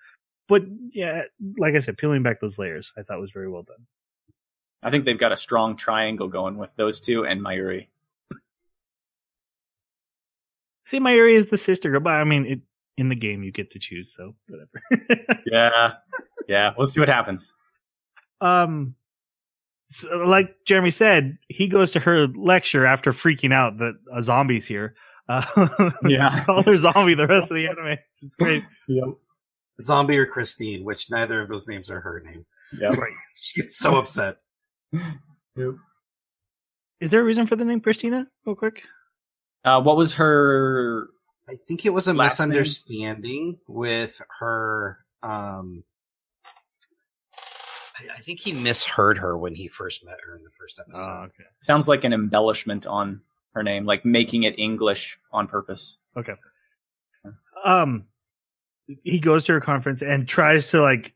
but yeah, like I said, peeling back those layers, I thought was very well done. I think they've got a strong triangle going with those two and Mayuri. See, Mayuri is the sister girl, but I mean, in the game you get to choose, so whatever. Yeah. We'll see what happens. So, like Jeremy said, he goes to her lecture after freaking out that a zombie's here. Yeah. Call her zombie the rest of the anime. It's great. Yep. Zombie or Christine, which neither of those names are her name. Yep. Right. She gets so upset. Yep. Is there a reason for the name Christina, real quick? What was her... I think it was a Last misunderstanding with her. I think he misheard her when he first met her in the first episode. Oh, okay. Sounds like an embellishment on her name, like making it English on purpose. Okay. He goes to her conference and tries to like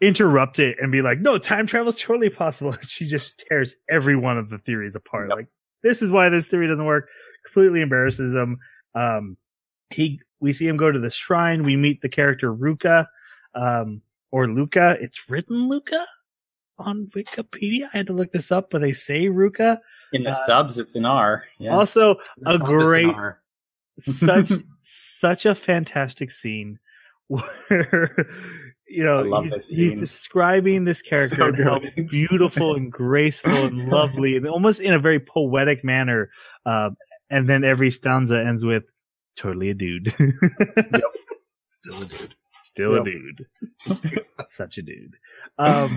interrupt it and be like, "No, time travel is totally possible." She just tears every one of the theories apart. Yep. Like, this is why this theory doesn't work. Completely embarrasses him. We see him go to the shrine. We meet the character Ruka, or Luca. It's written Luca on Wikipedia. I had to look this up, but they say Ruka. In the subs, it's an R. Yeah. Also, a great, It's such a fantastic scene where, you know, I love this scene. he's describing this character So and how good. beautiful and graceful and lovely, and almost in a very poetic manner. And then every stanza ends with "totally a dude." Yep. Still a dude. Still Yep. a dude. Such a dude. Yep.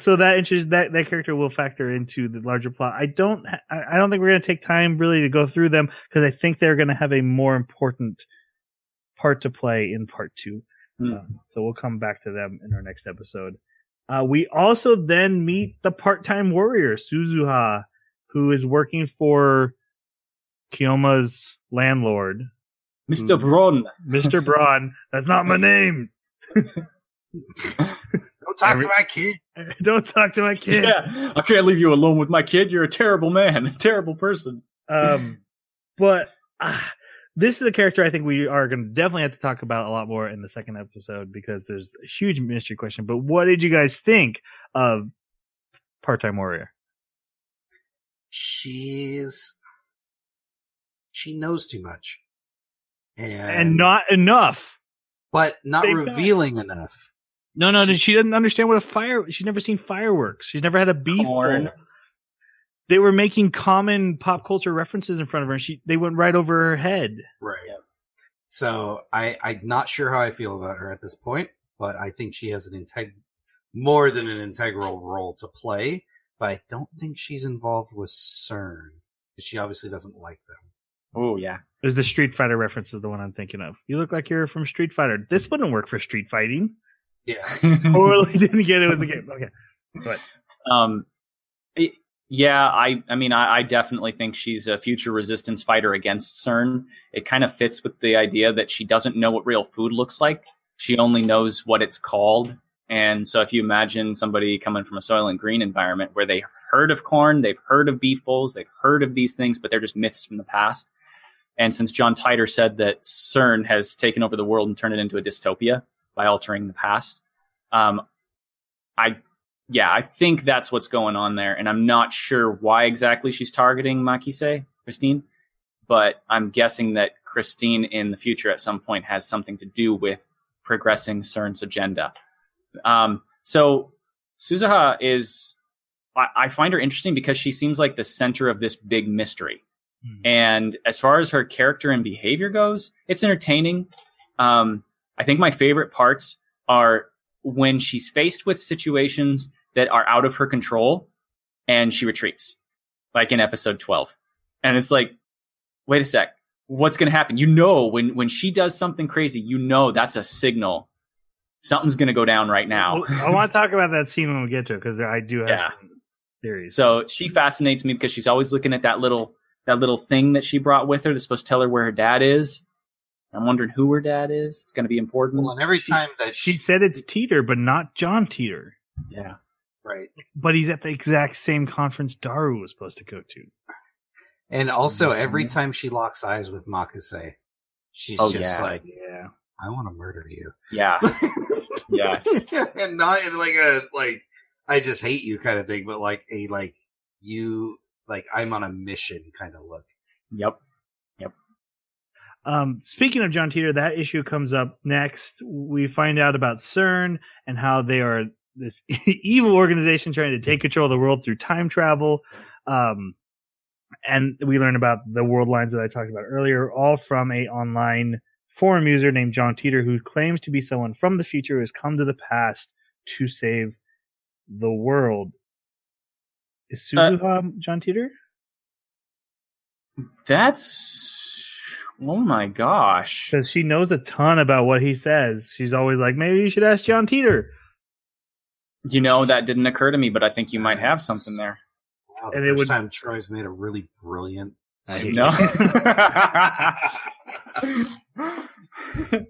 So that character will factor into the larger plot. I don't think we're going to take time really to go through them because I think they're going to have a more important part to play in part 2. So we'll come back to them in our next episode. We also then meet the part-time warrior, Suzuha, who is working for Kiyoma's landlord. Mr. Braun. Mr. Braun. That's not my name. Don't talk to my kid. Don't talk to my kid. Yeah, I can't leave you alone with my kid. You're a terrible man, a terrible person. But this is a character I think we are going to definitely have to talk about a lot more in the second episode because there's a huge mystery question. But what did you guys think of Part-Time Warrior? She knows too much. And not enough. But not Big revealing enough. No, she doesn't understand what she's never seen fireworks. She's never had a beef Corn. bowl. They were making common pop culture references in front of her, and they went right over her head. Right. So I'm not sure how I feel about her at this point, but I think she has more than an integral role to play. But I don't think she's involved with CERN. She obviously doesn't like them. Oh, yeah. There's the Street Fighter reference is the one I'm thinking of. You look like you're from Street Fighter. This wouldn't work for street fighting. Yeah. Totally didn't get it was a game. Okay. But I definitely think she's a future resistance fighter against CERN. It kind of fits with the idea that she doesn't know what real food looks like. She only knows what it's called. And so if you imagine somebody coming from a Soil and Green environment where they've heard of corn, they've heard of beef bowls, they've heard of these things, but they're just myths from the past. And since John Titor said that CERN has taken over the world and turned it into a dystopia by altering the past, I think that's what's going on there. And I'm not sure why exactly she's targeting Christine, but I'm guessing that Christine in the future at some point has something to do with progressing CERN's agenda. So Suzuha I find her interesting because she seems like the center of this big mystery. And as far as her character and behavior goes, it's entertaining. I think my favorite parts are when she's faced with situations that are out of her control and she retreats, like in episode 12. And it's like, wait a sec, what's going to happen? You know, when she does something crazy, you know that's a signal. Something's going to go down right now. I want to talk about that scene when we get to it because I do have some theories. So she fascinates me because she's always looking at that little thing that she brought with her that's supposed to tell her where her dad is. I'm wondering who her dad is. It's going to be important. Well, and every time that She said it's Teeter, but not John Teeter. Yeah. right. But he's at the exact same conference Daru was supposed to go to. And also, every time she locks eyes with Makase, she's like, Yeah. I want to murder you. Yeah. Yeah. And not in like a, like, I just hate you kind of thing, but like a, like, you, like, I'm on a mission kind of look. Yep. Speaking of John Teeter, that issue comes up next. We find out about CERN and how they are this evil organization trying to take control of the world through time travel. And we learn about the world lines that I talked about earlier, all from a online forum user named John Teeter, who claims to be someone from the future who has come to the past to save the world. Is Suzuha John Teeter? That's... Oh my gosh. Because she knows a ton about what he says. She's always like, maybe you should ask John Teeter. You know, that didn't occur to me, but I think you might have something there. Wow, And the it first would- time Troy's made a really brilliant. No.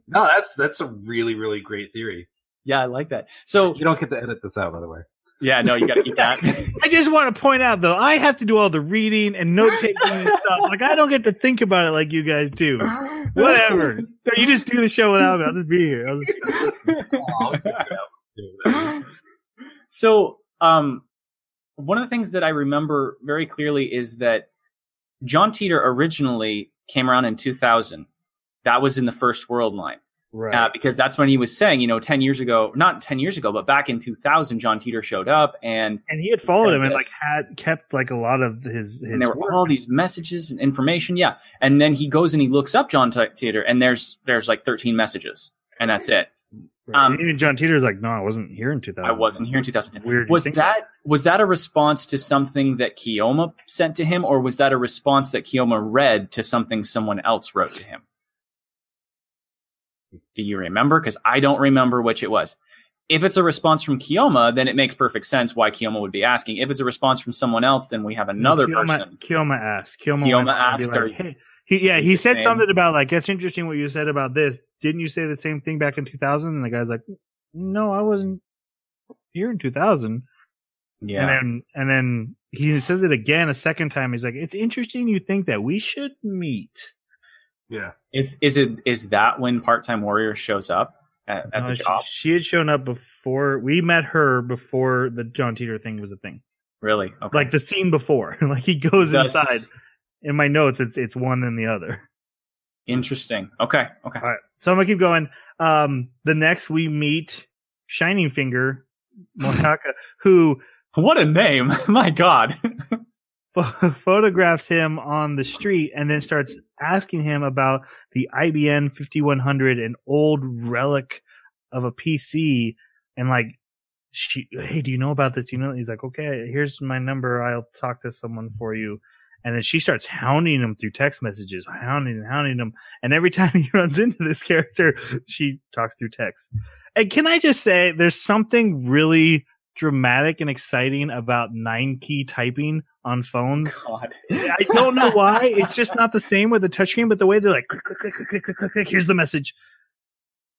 No, that's a really, really great theory. Yeah, I like that. So, You don't get to edit this out, by the way. yeah, no, you gotta keep that. I just want to point out, though, I have to do all the reading and note-taking and stuff. Like, I don't get to think about it like you guys do. Whatever. So you just do the show without me. I'll just be here. So, one of the things that I remember very clearly is that John Teeter originally came around in 2000. That was in the First World line. Right. Because that's when he was saying, 10 years ago, not 10 years ago, but back in 2000, John Teeter showed up and And he had followed him and, this. like, had kept, like, a lot of his and there were work. all these messages and information. Yeah. And then he goes and he looks up John Teeter and there's like 13 messages and that's it. Right. Even John Teeter's like, no, I wasn't here in 2000. I wasn't here in 2010. Weird. Was that a response to something that Kiyoma sent to him, or was that a response that Kiyoma read to something someone else wrote to him? Do you remember? Because I don't remember which it was. If it's a response from Kiyoma, then it makes perfect sense why Kiyoma would be asking. If it's a response from someone else, then we have another person. Kiyoma asked. Kiyoma asked, like, hey. He said something about, like, it's interesting what you said about this. Didn't you say the same thing back in 2000? And the guy's like, no, I wasn't here in 2000. Yeah. And then he says it again a second time. He's like, it's interesting you think that we should meet. Yeah. Is that when Part-Time Warrior shows up at the job? She had shown up before. We met her before the John Teeter thing was a thing. Really? Okay. Like the scene before. Like he goes inside. In my notes, it's one and the other. Interesting. Okay. All right. So I'm going to keep going. The next we meet Shining Finger, Monaka, who... What a name. My God. photographs him on the street and then starts asking him about the IBM 5100, an old relic of a PC. And like, hey, do you know about this? Do you know? He's like, okay, here's my number. I'll talk to someone for you. And then she starts hounding him through text messages, hounding him. And every time he runs into this character, she talks through text. And can I just say, there's something really dramatic and exciting about 9-key typing on phones. God. I don't know why. It's just not the same with the touchscreen, but the way they're like, click, click, click, click, click, click, click, here's the message.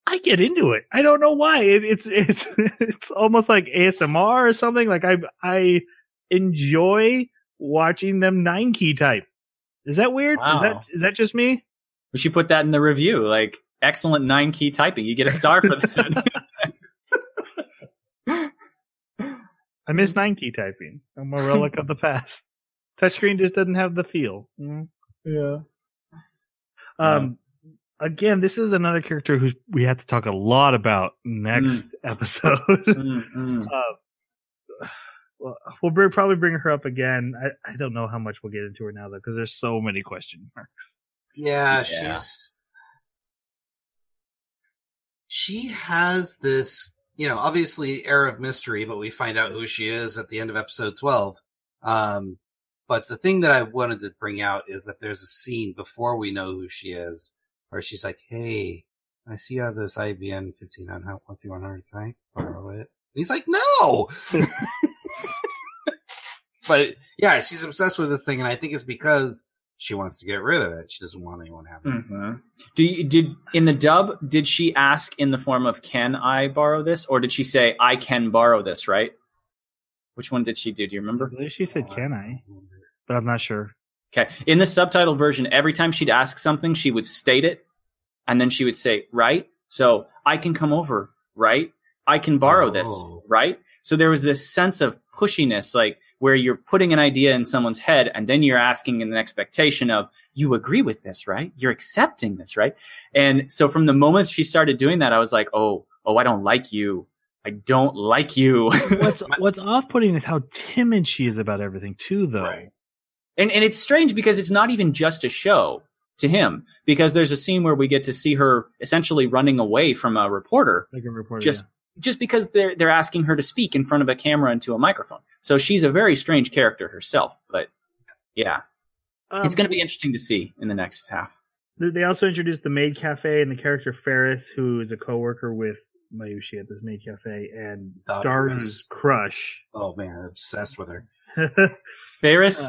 I get into it. I don't know why. It's almost like ASMR or something. Like I enjoy watching them 9-key type. Is that weird? Wow. Is that just me? We should put that in the review. Like, excellent 9-key typing. You get a star for that. I miss 9-key typing. I'm a relic of the past. Touchscreen just doesn't have the feel. Yeah. Again, this is another character who we have to talk a lot about next episode. We'll probably bring her up again. I don't know how much we'll get into her now, though, because there's so many question marks. Yeah, she has this, obviously air of mystery, but we find out who she is at the end of episode 12. But the thing that I wanted to bring out is that there's a scene before we know who she is, where she's like, hey, I see you have this IBM 5100, can I borrow it? And he's like, no! But yeah, she's obsessed with this thing, and I think it's because she wants to get rid of it. She doesn't want anyone having it. Mm-hmm. In the dub, did she ask in the form of, can I borrow this? Or did she say, I can borrow this, right? Which one did she do? Do you remember? I believe she said, can I? But I'm not sure. Okay. In the subtitle version, every time she'd ask something, she would state it, and then she would say, right? So, I can come over, right? I can borrow this, right? So there was this sense of pushiness, like, where you're putting an idea in someone's head, and then you're asking in an expectation of, you agree with this, right? You're accepting this, right? And so from the moment she started doing that, I was like, oh, I don't like you. I don't like you. What's off-putting is how timid she is about everything, too, though. Right. And it's strange because it's not even just a show to him, because there's a scene where we get to see her essentially running away from a reporter. Like a reporter, just because they're asking her to speak in front of a camera into a microphone. So she's a very strange character herself, but yeah. It's going to be interesting to see in the next half. They also introduced the Maid Cafe and the character Ferris, who is a co-worker with Mayushi at this Maid Cafe, and Daru's crush. Oh man, I'm obsessed with her. Ferris?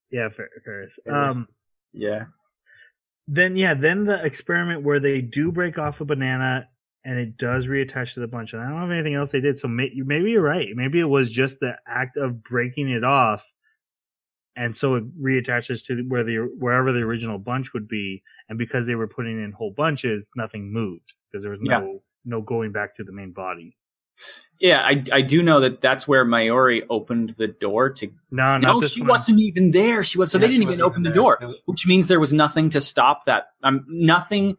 Yeah, Ferris. Yeah. Then the experiment where they do break off a banana and it does reattach to the bunch. And I don't have anything else they did, so maybe you're right. Maybe it was just the act of breaking it off, and so it reattaches to wherever the original bunch would be. And because they were putting in whole bunches, nothing moved because there was no going back to the main body. Yeah, I do know that's where Mayuri opened the door to. No, she wasn't even there. So they didn't even open the door, which means there was nothing to stop that. Nothing.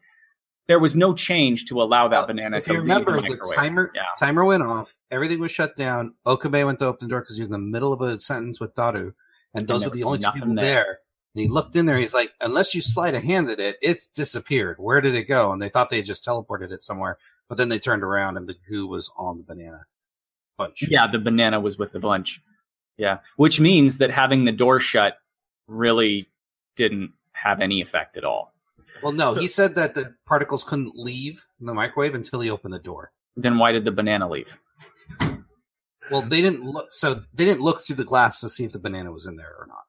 There was no change to allow that banana to leave the microwave. The timer went off. Everything was shut down. Okabe went to open the door because he was in the middle of a sentence with Daru, and those were the only two people there. And he looked in there. He's like, "Unless you sleight of handed it, it's disappeared. Where did it go?" And they thought they had just teleported it somewhere. But then they turned around and the goo was on the banana bunch. Yeah, the banana was with the bunch. Yeah, which means that having the door shut really didn't have any effect at all. Well, no, he said that the particles couldn't leave the microwave until he opened the door. Then why did the banana leave? Well, they didn't look through the glass to see if the banana was in there or not.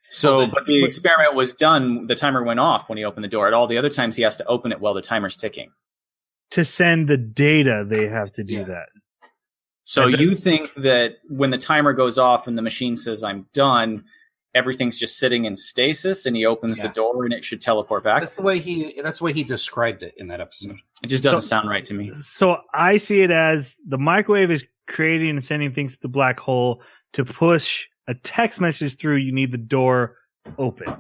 So, but the experiment was done. The timer went off when he opened the door. At all the other times, he has to open it while the timer's ticking. To send the data, they have to do that. So you think that when the timer goes off and the machine says, I'm done, everything's just sitting in stasis and he opens the door and it should teleport back? That's the way he described it in that episode. It just doesn't sound right to me. So I see it as the microwave is creating and sending things to the black hole. To push a text message through, you need the door open.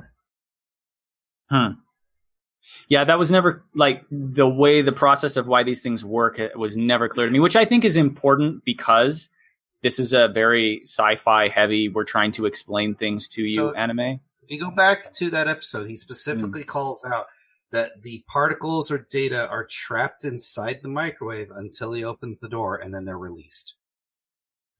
Yeah, that was never, like, the way the process of why these things work, it was never clear to me, which I think is important because this is a very sci-fi heavy, we're trying to explain things to you anime. If you go back to that episode, he specifically calls out that the particles or data are trapped inside the microwave until he opens the door and then they're released.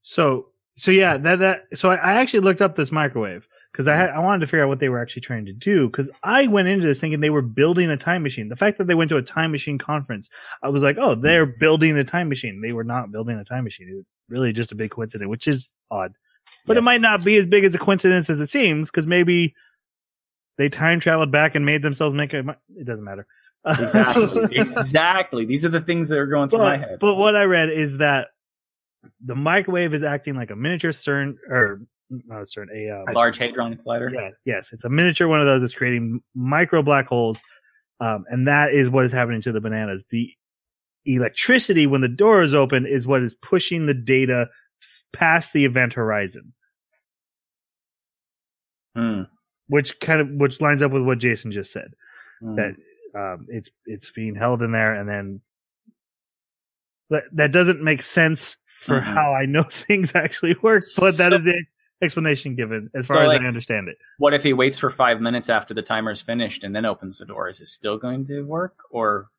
So I actually looked up this microwave because I wanted to figure out what they were actually trying to do, because I went into this thinking they were building a time machine. The fact that they went to a time machine conference, I was like, oh, they're building a time machine. They were not building a time machine. It was really just a big coincidence, which is odd. But it might not be as big as a coincidence as it seems, because maybe they time traveled back and made themselves make it doesn't matter. Exactly. These are the things that are going through my head. But what I read is that the microwave is acting like a miniature Large Hadron Collider? Yeah, yes, it's a miniature one of those that's creating micro black holes, and that is what is happening to the bananas. The electricity, when the door is open, is what is pushing the data past the event horizon. Which lines up with what Jason just said. That it's being held in there, and then that doesn't make sense for how I know things actually work, but that is the explanation given as far as I understand it. What if he waits for 5 minutes after the timer's finished and then opens the door? Is it still going to work? Or,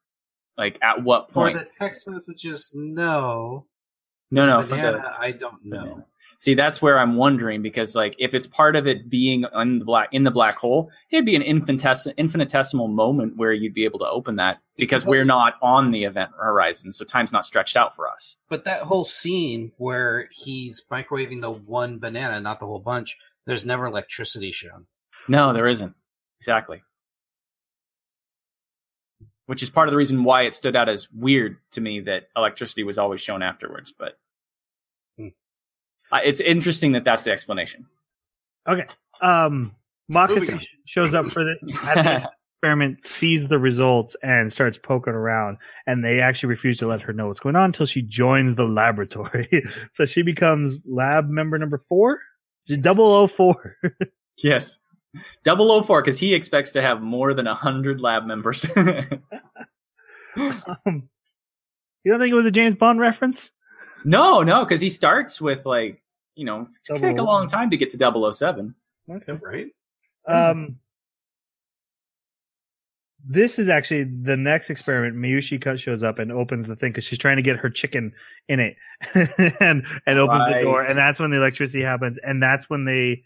like, at what point? For the text messages, no. No. I don't know. See, that's where I'm wondering, because, like, if it's part of it being in the black hole, it'd be an infinitesimal moment where you'd be able to open that, because we're not on the event horizon, so time's not stretched out for us. But that whole scene where he's microwaving the one banana, not the whole bunch, there's never electricity shown. No, there isn't. Exactly. Which is part of the reason why it stood out as weird to me that electricity was always shown afterwards. But it's interesting that that's the explanation. Okay. Marcus shows up for the experiment, sees the results, and starts poking around. And they actually refuse to let her know what's going on until she joins the laboratory. So she becomes lab member number 4? 004. Yes. 004, because he expects to have more than 100 lab members. You don't think it was a James Bond reference? No, because he starts with, like, you know, it's going to take a long time to get to 007. Okay, right? This is actually the next experiment. Miyushi shows up and opens the thing because she's trying to get her chicken in it, and opens the door, and that's when the electricity happens, and that's when they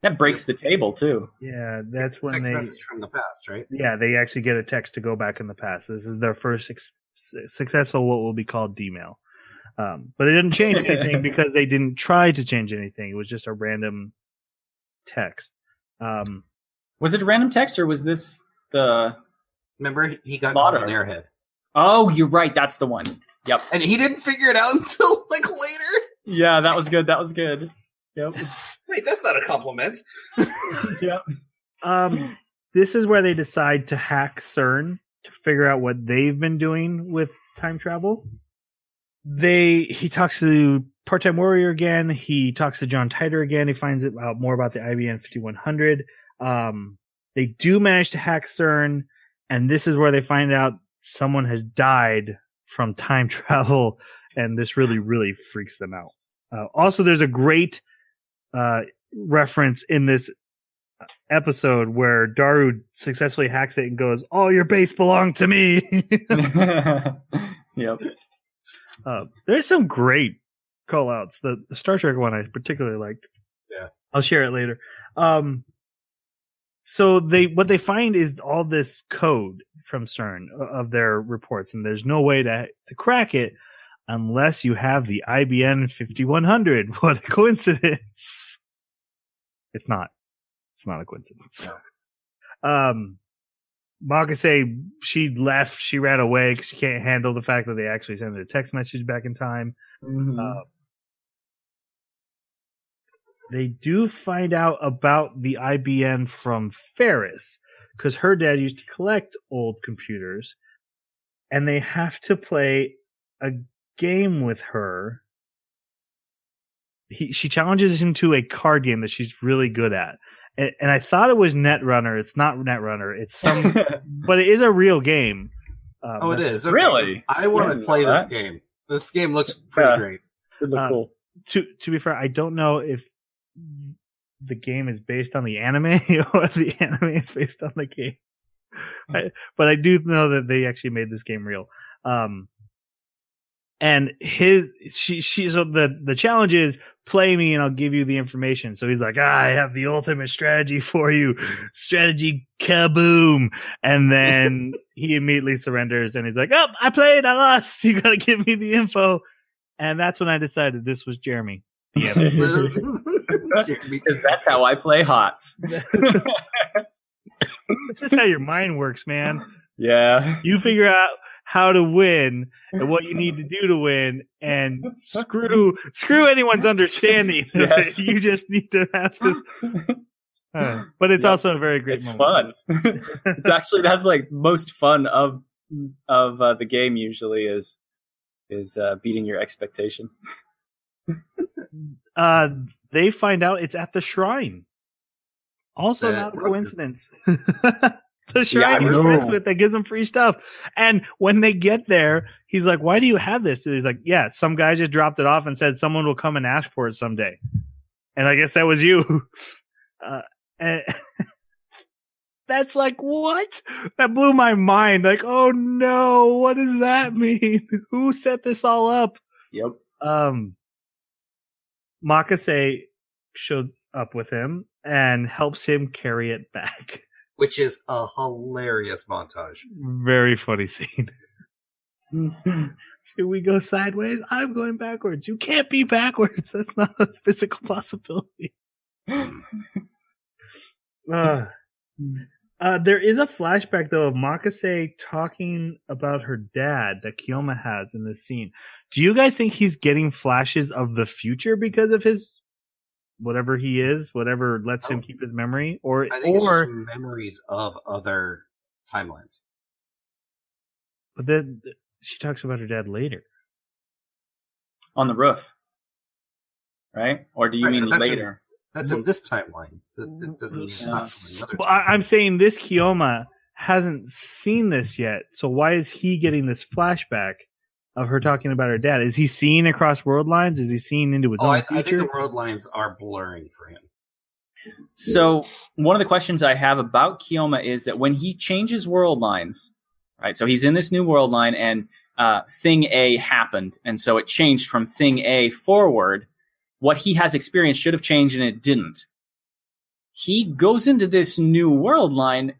that breaks the table too. Yeah, that's it's when text they message from the past, right? Yeah, they actually get a text to go back in the past. This is their first successful what will be called D-mail. But it didn't change anything because they didn't try to change anything. It was just a random text. Was it a random text or was this the... Remember, he got caught on Airhead. Oh, you're right. That's the one. Yep. And he didn't figure it out until, like, later. Yeah, that was good. That was good. Yep. Wait, that's not a compliment. Yep. This is where they decide to hack CERN to figure out what they've been doing with time travel. He talks to Part-Time Warrior again. He talks to John Titor again. He finds out more about the IBM 5100. They do manage to hack CERN, and this is where they find out someone has died from time travel, and this really, really freaks them out. Also, there's a great reference in this episode where Daru successfully hacks it and goes, "All your base belong to me." Yep. There's some great call-outs. The Star Trek one I particularly liked. Yeah. I'll share it later. So what they find is all this code from CERN of their reports, and there's no way to crack it unless you have the IBM 5100. What a coincidence! It's not. It's not a coincidence. No. Makase, she left. She ran away because she can't handle the fact that they actually sent her a text message back in time. Mm-hmm. They do find out about the IBM from Ferris because her dad used to collect old computers, and they have to play a game with her. She challenges him to a card game that she's really good at. And I thought it was Netrunner. It's not Netrunner. It's some, but it is a real game. It is. Okay. Really? I want to play this game. This game looks pretty great. It looked cool. To be fair, I don't know if the game is based on the anime or if the anime is based on the game. But I do know that they actually made this game real. And so the challenge is play me and I'll give you the information. So he's like, I have the ultimate strategy for you. Strategy kaboom. And then he immediately surrenders and he's like, oh, I played, I lost. You gotta give me the info. And that's when I decided this was Jeremy. Yeah. Because that's how I play HOTS. This is how your mind works, man. Yeah. You figure out how to win and what you need to do to win, and screw anyone's understanding. Yes. You just need to have this. But it's also a very great moment. It's fun. It's actually, that's like most fun of the game usually is beating your expectation. They find out it's at the shrine. Also not a coincidence. The shrine he's friends with that gives him free stuff. And when they get there, he's like, why do you have this? And he's like, yeah, some guy just dropped it off and said someone will come and ask for it someday. And I guess that was you. And that's like, what? That blew my mind. Like, oh no, what does that mean? Who set this all up? Yep. Makase showed up with him and helps him carry it back. Which is a hilarious montage. Very funny scene. Should we go sideways? I'm going backwards. You can't be backwards. That's not a physical possibility. There is a flashback, though, of Makase talking about her dad that Kiyoma has in this scene. Do you guys think he's getting flashes of the future because of his whatever he is, whatever lets him keep his memory? Or I think it's just memories of other timelines. But then she talks about her dad later. On the roof. Right? Or do you mean later? That's in this timeline. That doesn't mean it's not from another Well, timeline. I'm saying this Kiyoma hasn't seen this yet, so why is he getting this flashback of her talking about her dad? Is he seeing across world lines? Is he seeing into his own I future? think the world lines are blurring for him. So one of the questions I have about Kiyoma is that when he changes world lines, right? So he's in this new world line, and thing A happened, and so it changed from thing A forward. What he has experienced should have changed, and it didn't. He goes into this new world line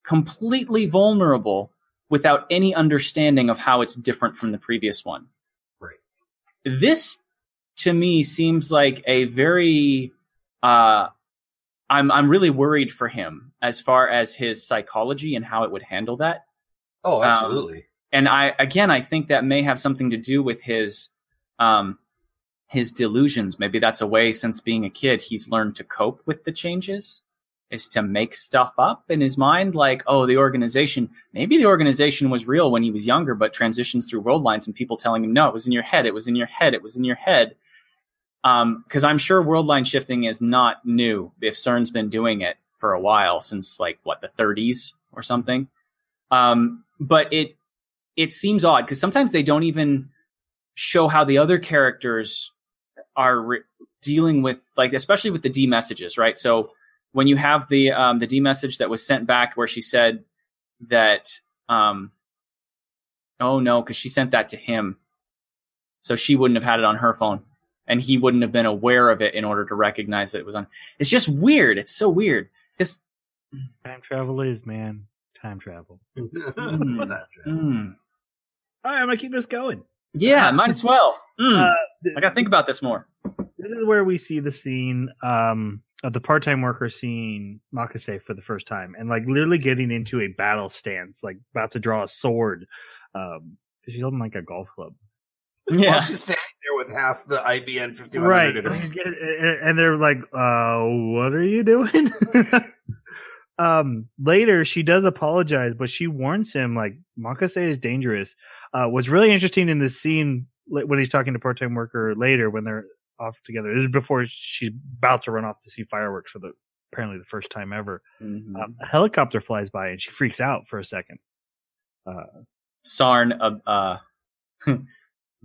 completely vulnerable without any understanding of how it's different from the previous one. Right. This, to me, seems like a very... I'm really worried for him as far as his psychology and how it would handle that. Oh, absolutely. And I think that may have something to do with his delusions. Maybe that's a way, since being a kid, he's learned to cope with the changes, is to make stuff up in his mind, like, oh, maybe the organization was real when he was younger, but transitions through world lines and people telling him, no, it was in your head, it was in your head, it was in your head. Because I'm sure world line shifting is not new, if CERN's been doing it for a while, since like, the 30s or something. But it seems odd, because sometimes they don't even show how the other characters are dealing with, like, especially with the D messages, right? So when you have the D message that was sent back where she said that, oh no, because she sent that to him, so she wouldn't have had it on her phone, and he wouldn't have been aware of it in order to recognize that it was on. It's just weird. It's so weird. Time travel is, man. Time travel. Time travel. All right, I'm gonna keep this going. Yeah, might as well. I gotta think about this more. This is where we see the scene of the part-time worker seeing Makase for the first time, and like literally getting into a battle stance, like about to draw a sword. She's holding like a golf club. Yeah, well, she's standing there with half the IBN 5100. Right, in her. and they're like, "What are you doing?" Later, she does apologize, but she warns him, like, Makase is dangerous. What's really interesting in this scene, when he's talking to part-time worker later, when they're off together, this is before she's about to run off to see fireworks for apparently the first time ever. Mm-hmm. A helicopter flies by and she freaks out for a second. Sarn,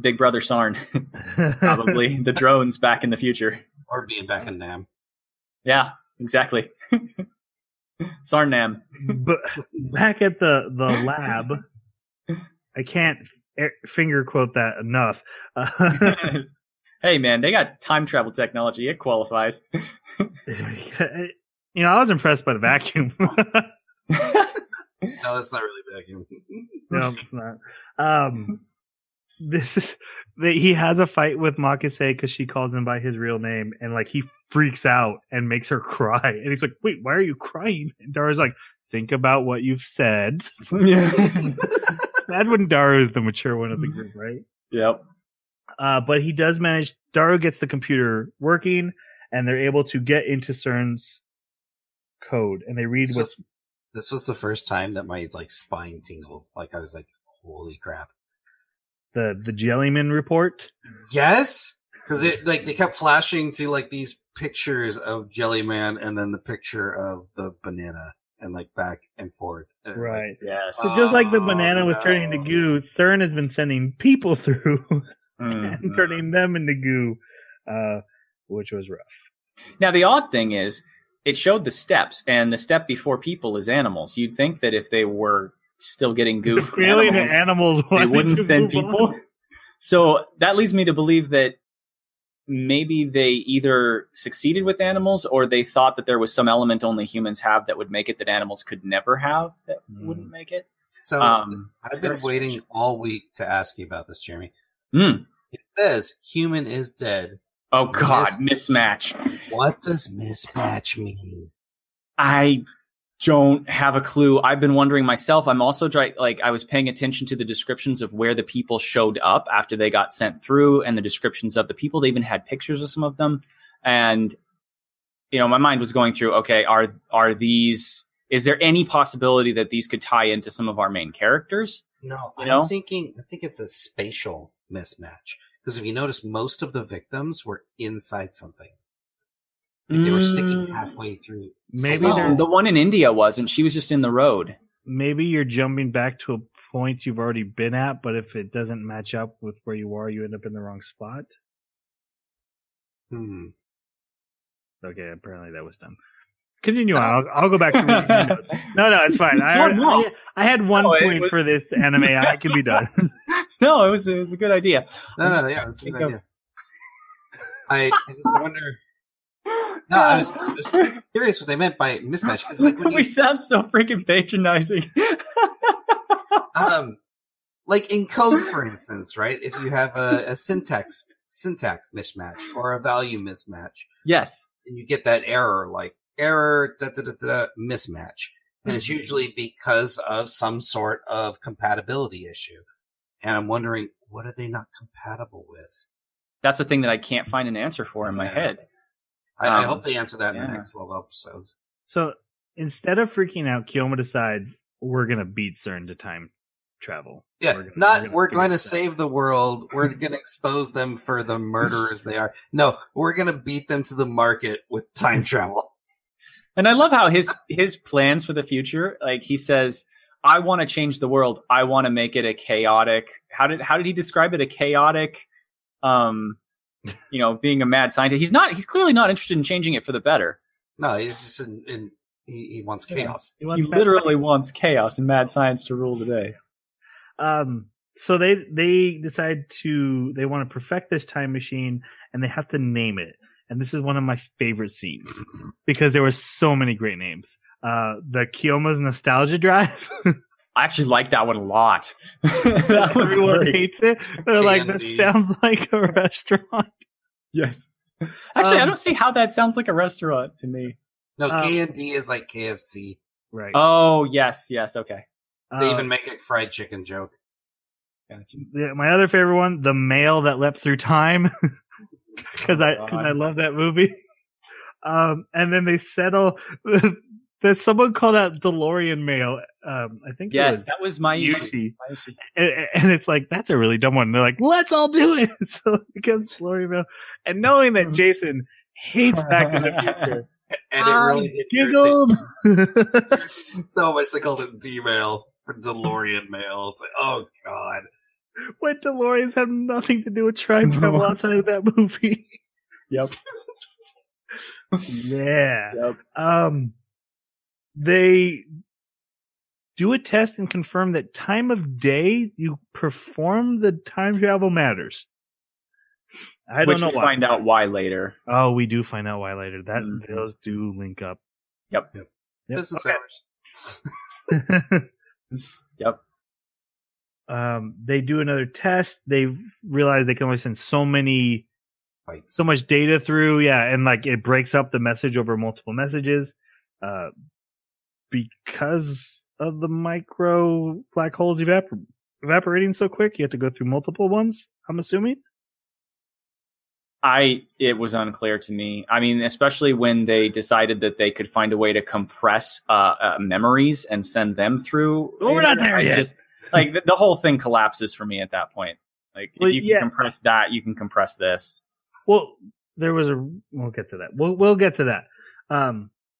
Big Brother Sarn, probably the drones back in the future, Or being back in Nam. Yeah, exactly. Sarnam. But back at the lab, I can't finger quote that enough. Hey man, they got time travel technology. It qualifies. I was impressed by the vacuum. No, that's not really vacuum. No, it's not. He has a fight with Makase because she calls him by his real name, and like he freaks out and makes her cry. And he's like, "Wait, why are you crying?" And Daru's like, "Think about what you've said." Sad when Daru is the mature one of the group, right? Yep. But he does manage. Daru gets the computer working, and they're able to get into CERN's code, and they read This was the first time that my spine tingled. Like, I was like, "Holy crap!" The Jellyman report. Yes, because they kept flashing to these pictures of Jellyman and then the picture of the banana and back and forth. Right. Yes. So just like the banana was turning into goo, CERN has been sending people through and turning them into goo, which was rough. Now the odd thing is, it showed the steps, and the step before people is animals. You'd think that if they were still getting goo from animals, they wouldn't send people. So that leads me to believe that maybe they either succeeded with animals, or they thought that there was some element only humans have that would make it that animals could never have that wouldn't make it. So I've been waiting all week to ask you about this, Jeremy. It says human is dead. Oh God, mismatch. What does mismatch mean? I don't have a clue. I've been wondering myself. I'm also I was paying attention to the descriptions of where the people showed up after they got sent through, and the descriptions of the people. They even had pictures of some of them, and my mind was going through. Okay, are these? Is there any possibility that these could tie into some of our main characters? No, I think it's a spatial mismatch. Because if you notice, most of the victims were inside something. Like they were sticking halfway through. Maybe the one in India wasn't. She was just in the road. Maybe you're jumping back to a point you've already been at, but if it doesn't match up with where you are, you end up in the wrong spot. Okay, apparently that was dumb. Continue on. I'll go back to reading your notes. No, it's fine. I had one point for this anime. I can be done. No, it was a good idea. No, yeah, it's a good idea. I just wonder. No, I was curious what they meant by mismatch. We sound so freaking patronizing. Like in code, for instance, right? If you have a syntax mismatch or a value mismatch, yes, and you get that error, like error mismatch, and it's usually because of some sort of compatibility issue. And I'm wondering, what are they not compatible with? That's the thing that I can't find an answer for in my head. I hope they answer that in the next 12 episodes. So instead of freaking out, Kiyoma decides we're going to beat CERN to time travel. Yeah, we're going to save the world. We're going to expose them for the murderers they are. No, we're going to beat them to the market with time travel. And I love how his plans for the future, like he says, I want to change the world. I want to make it a chaotic. How did he describe it? A chaotic, being a mad scientist. He's clearly not interested in changing it for the better. No, he's just he wants chaos. He literally wants chaos and mad science to rule the day. So they decide they want to perfect this time machine, and they have to name it. And this is one of my favorite scenes because there were so many great names. The Kiyoma's Nostalgia Drive. I actually like that one a lot. That was Everyone great. hates it. They're like, that sounds like a restaurant. Yes. Actually, I don't see how that sounds like a restaurant to me. No, K&D is like KFC. Right. Oh, yes, okay. They even make a fried chicken joke. Gotcha. My other favorite one, The Mail That Leapt Through Time. Because I love that movie. And then they settle that someone called out DeLorean mail. I think that was my Yushi. And it's like, that's a really dumb one. And they're like, let's all do it. So it becomes DeLorean mail. And knowing that Jason hates Back to the Future. And it really giggled. So much they called it D-mail for DeLorean mail. It's like, oh god. When DeLoreans have nothing to do with time travel outside of that movie. Yep. Yeah. Yep. They do a test and confirm that time of day you perform the time travel matters. I don't know why. We'll find out why later. Oh, we do find out why later. Those do link up. Yep. Business hours. Yep. They do another test. They realize they can only send so much data through. Yeah. And like it breaks up the message over multiple messages. Because of the micro black holes evaporating so quick, you have to go through multiple ones, I'm assuming. It was unclear to me. I mean, especially when they decided that they could find a way to compress memories and send them through. Well, we're not there yet. Like the whole thing collapses for me at that point. Like if you can compress that, you can compress this. Well, we'll get to that. We'll get to that.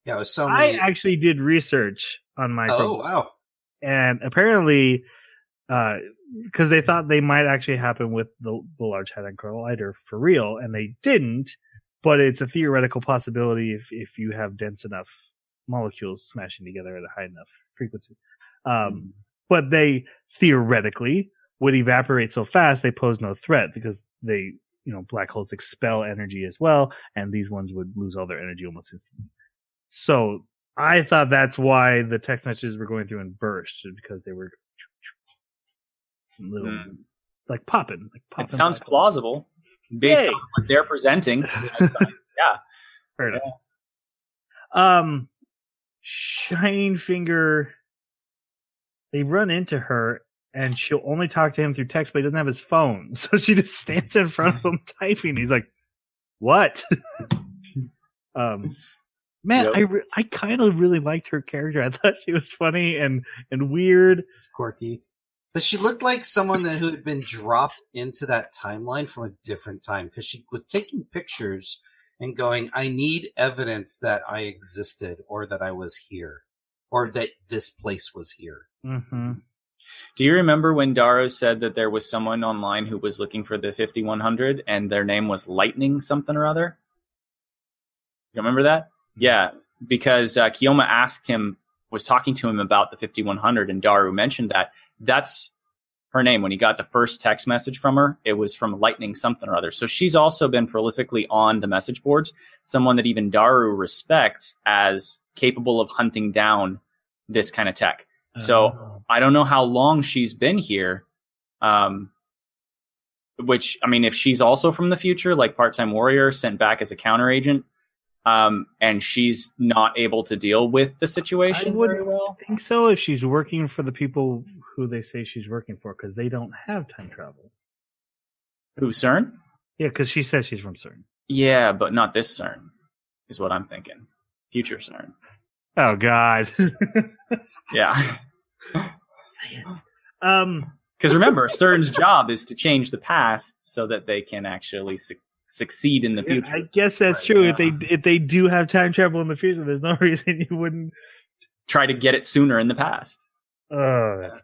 Yeah, it was so many. I actually did research on my. Oh wow! And apparently, because they thought they might actually happen with the Large Hadron Collider for real, and they didn't. But it's a theoretical possibility if you have dense enough molecules smashing together at a high enough frequency. But they theoretically would evaporate so fast they pose no threat because they, black holes expel energy as well, and these ones would lose all their energy almost instantly. So I thought that's why the text messages were going through in bursts, because they were little, like popping. It sounds plausible based on what they're presenting. Yeah. Fair enough. Shining Finger, they run into her, and she'll only talk to him through text, but he doesn't have his phone. So she just stands in front of him typing. He's like, what? Man, yep. I kind of really liked her character. I thought she was funny and weird. She's quirky. But she looked like someone who had been dropped into that timeline from a different time, because she was taking pictures and going, I need evidence that I existed, or that I was here, or that this place was here. Mm-hmm. Do you remember when Daru said that there was someone online who was looking for the 5100 and their name was Lightning something or other? You remember that? Yeah, because Kiyoma was talking to him about the 5100, and Daru mentioned that. That's her name. When he got the first text message from her, it was from Lightning something or other. So she's also been prolifically on the message boards, someone that even Daru respects as capable of hunting down this kind of tech. So I don't know how long she's been here, which, I mean, if she's also from the future, like part-time warrior sent back as a counter agent, and she's not able to deal with the situation very well. I think so, if she's working for the people who they say she's working for, because they don't have time travel. Who, CERN? Yeah, because she says she's from CERN. Yeah, but not this CERN, is what I'm thinking. Future CERN. Oh, God. Yeah. Because remember, CERN's job is to change the past so that they can actually succeed in the future. I guess that's true. Yeah. If they do have time travel in the future, there's no reason you wouldn't try to get it sooner in the past. Oh, that's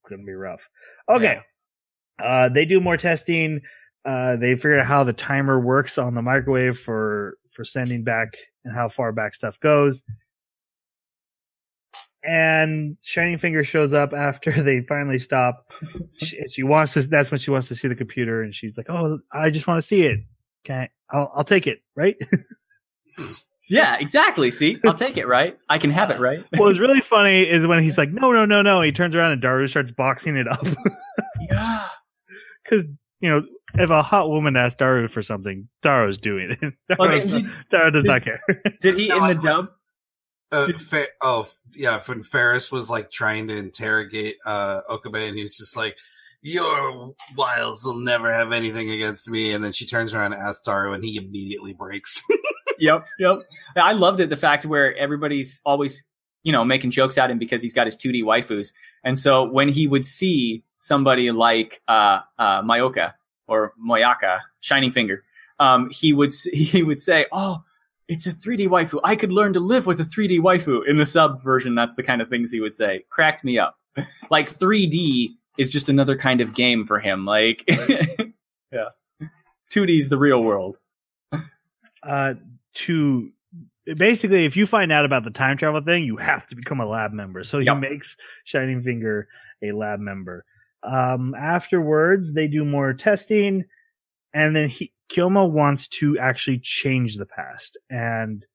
gonna be rough. Okay. Yeah. They do more testing. They figure out how the timer works on the microwave for sending back and how far back stuff goes. And Shining Finger shows up after they finally stop. She wants to. That's when she wants to see the computer, and she's like, "Oh, I just want to see it. Okay, I'll take it, right?" Yeah, exactly. See, I'll take it, right? I can have it, right? What was really funny is when he's like, "No." He turns around and Daru starts boxing it up. Yeah, because if a hot woman asks Daru for something, Daru's doing it. Daru does not care. Did he in the dub? When Ferris was like trying to interrogate Okabe, and he was just like, "Your wiles will never have anything against me," and then she turns around and asks Daru, and he immediately breaks. Yep. I loved it, the fact where everybody's always, making jokes at him because he's got his 2D waifus, and so when he would see somebody like Mayoka or Moyaka, Shining Finger, he would say, "Oh, it's a 3D waifu. I could learn to live with a 3D waifu." In the sub version, that's the kind of things he would say. Cracked me up. Like 3D is just another kind of game for him. Like, yeah, 2D is the real world. Basically, if you find out about the time travel thing, you have to become a lab member. So he makes Shining Finger a lab member. Afterwards, they do more testing, and then Kiyoma wants to actually change the past, and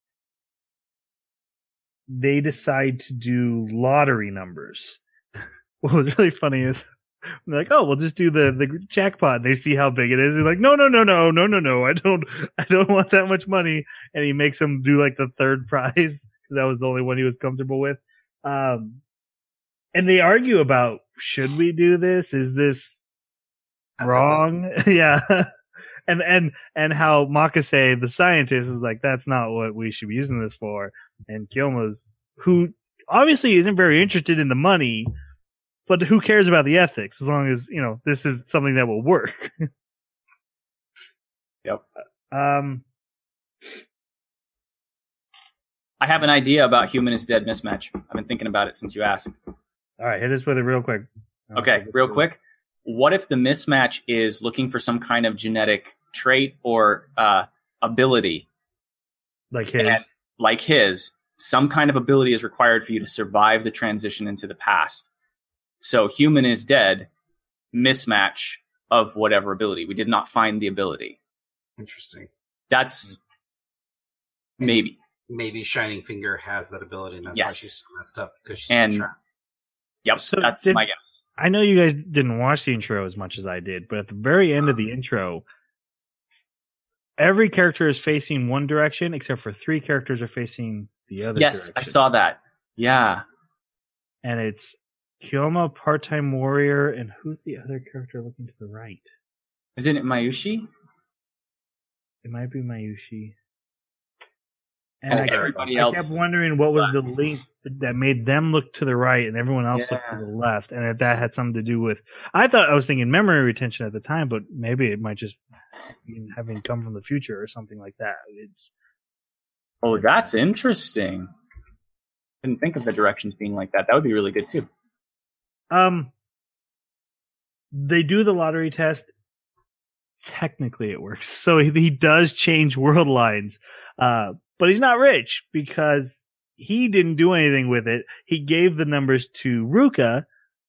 they decide to do lottery numbers. What was really funny is they're like, "Oh, we'll just do the jackpot." They see how big it is. They're like, "No, I don't want that much money." And he makes them do like the third prize because that was the only one he was comfortable with. And they argue about, should we do this? Is this wrong? Yeah. And how Makase, the scientist, is like, that's not what we should be using this for. And Kiyoma's, who obviously isn't very interested in the money, but who cares about the ethics as long as, this is something that will work. Yep. I have an idea about Human is Dead mismatch. I've been thinking about it since you asked. All right, hit us with it real quick. Okay, real quick. What if the mismatch is looking for some kind of genetic trait or ability? Like his. And, like his. Some kind of ability is required for you to survive the transition into the past. So Human is Dead, mismatch of whatever ability. We did not find the ability. Interesting. That's maybe. maybe Shining Finger has that ability, and that's why she's so messed up, because she's trapped. Yep, So that's my guess. I know you guys didn't watch the intro as much as I did, but at the very end of the intro, every character is facing one direction, except for 3 characters are facing the other direction. Yes, I saw that. Yeah. And it's Kyoma, Part-Time Warrior, and who's the other character looking to the right? Isn't it Mayushi? It might be Mayushi. And I kept wondering what was the link that made them look to the right and everyone else look to the left, and if that had something to do with... I was thinking memory retention at the time, but maybe it might just be having come from the future or something like that. Oh, that's interesting. Didn't think of the directions being like that. That would be really good too. They do the lottery test. Technically it works. So he does change world lines. But he's not rich because he didn't do anything with it. He gave the numbers to Ruka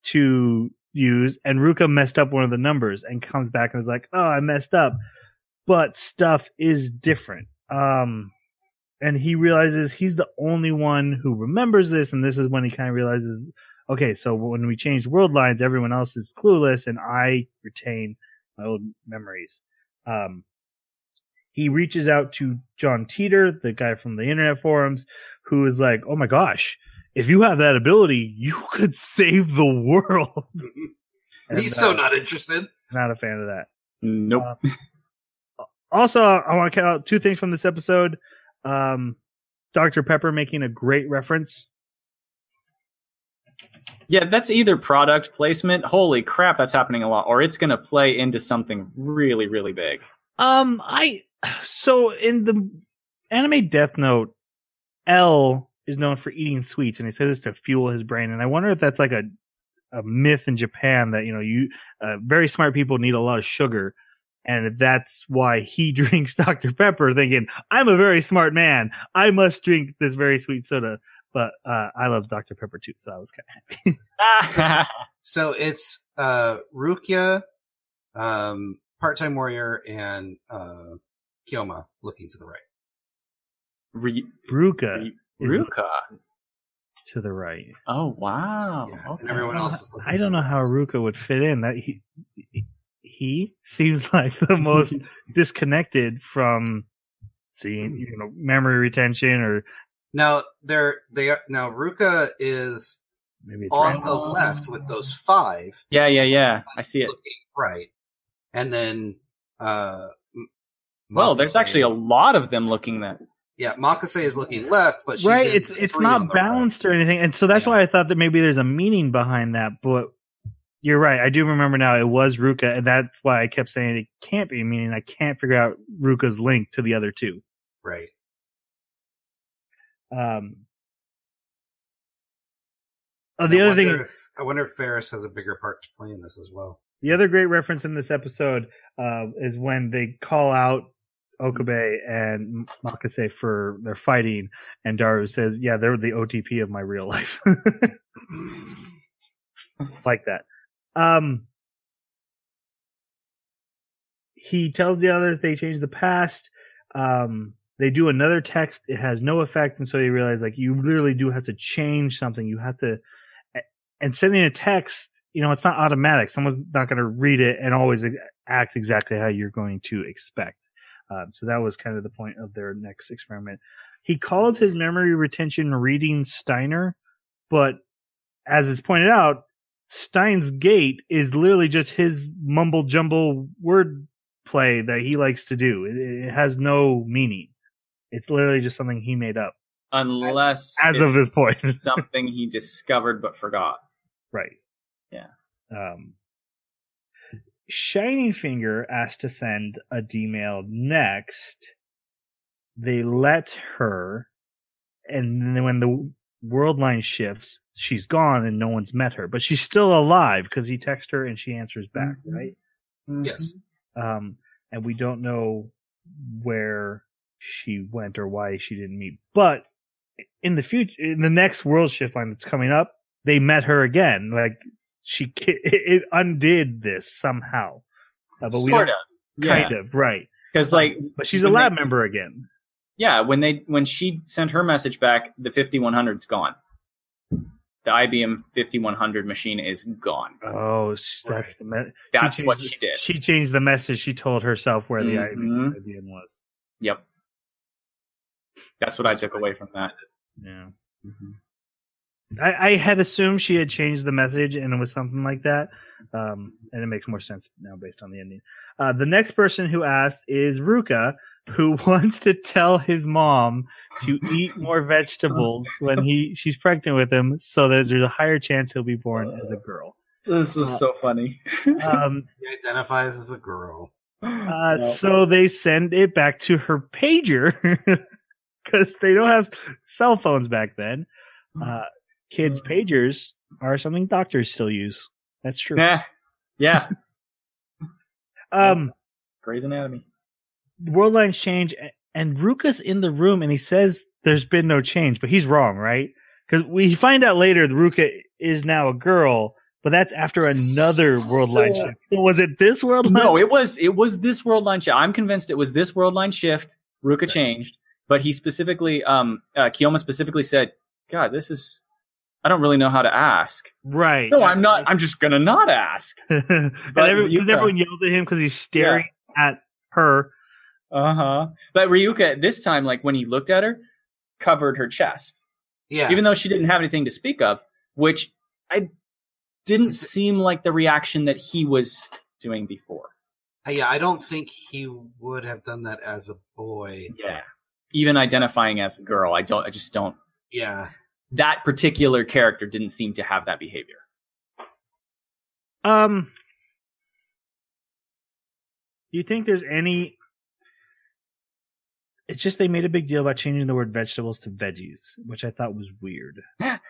to use, and Ruka messed up one of the numbers and comes back and is like, oh, I messed up. But stuff is different. And he realizes he's the only one who remembers this, and this is when he kind of realizes, okay, so when we change world lines, everyone else is clueless, and I retain my old memories. He reaches out to John Teeter, the guy from the internet forums, who is like, oh my gosh, if you have that ability, you could save the world. And he's so not interested. Not a fan of that. Nope. Also, I want to count out 2 things from this episode. Dr. Pepper making a great reference. Yeah, that's either product placement, holy crap, that's happening a lot, or it's going to play into something really, really big. So in the anime Death Note, L is known for eating sweets, and he says this to fuel his brain. And I wonder if that's like a myth in Japan that, very smart people need a lot of sugar. And that's why he drinks Dr. Pepper, thinking, I'm a very smart man. I must drink this very sweet soda. But I love Dr. Pepper too, so I was kind of happy. So it's Rukia, Part-Time Warrior, and Kyoma looking to the right. Ruka. Ruka. To the right. Oh, wow. Yeah, okay. and everyone else is looking I don't know how Ruka would fit in. That he seems like the most disconnected from seeing, memory retention or. Now now Ruka is maybe on the left with those 5. Yeah. I see it. Looking right, and then well, there's actually a lot of them looking that. Yeah, Makase is looking left, but she's right. It's not balanced or anything, and so that's why I thought that maybe there's a meaning behind that. But you're right. I do remember now. It was Ruka, and that's why I kept saying it can't be meaning. I can't figure out Ruka's link to the other 2. Right. I wonder if Ferris has a bigger part to play in this as well. The other great reference in this episode is when they call out Okabe and Makase for their fighting, and Daru says, yeah, they're the OTP of my real life. Like that. He tells the others they changed the past. They do another text. It has no effect. And so you realize, you literally do have to change something. You have to, and sending a text, it's not automatic. Someone's not going to read it and always act exactly how you're going to expect. So that was kind of the point of their next experiment. He calls his memory retention reading Steiner, but as is pointed out, Steins Gate is literally just his mumble jumble word play that he likes to do. It has no meaning. It's literally just something he made up. Unless as of this point, something he discovered but forgot. Right. Yeah. Shining Finger asked to send a D-mail next. They let her, and then when the world line shifts, she's gone and no one's met her, but she's still alive because he texts her and she answers back, right? Yes. And we don't know where she went or why she didn't meet. But in the future, in the next world shift line that's coming up, they met her again. It undid this somehow. But we sort of. Kind of, right. Because but she's a lab member again. Yeah, when she sent her message back, the 5100's gone. The IBM 5100 machine is gone. Oh, that's That's what she did. She changed the message. She told herself where the IBM was. Yep. That's what I took away from that. Yeah. I had assumed she had changed the message and it was something like that. And it makes more sense now based on the ending. The next person who asked is Ruka, who wants to tell his mom to eat more vegetables when she's pregnant with him so that there's a higher chance he'll be born as a girl. This was so funny. He identifies as a girl. So they send it back to her pager because they don't have cell phones back then. Kids' pagers are something doctors still use. That's true. Yeah. Grey's Anatomy. World lines change, and Ruka's in the room, and he says there's been no change, but he's wrong, right? Because we find out later that Ruka is now a girl, but that's after another world line shift. So was it this world line? No, it was this world line shift. I'm convinced it was this world line shift. Ruka changed, but he specifically, Kiyoma specifically said, God, I don't really know how to ask. Right. No, I'm not. I'm just gonna not ask. But everyone yelled at him because he's staring at her. But Ryuka, this time, like when he looked at her, covered her chest. Yeah. Even though she didn't have anything to speak of, which I didn't seem like the reaction that he was doing before. Yeah, I don't think he would have done that as a boy. Yeah. Even identifying as a girl, I just don't. Yeah. That particular character didn't seem to have that behavior. Do you think there's any... It's just they made a big deal about changing the word vegetables to veggies, which I thought was weird.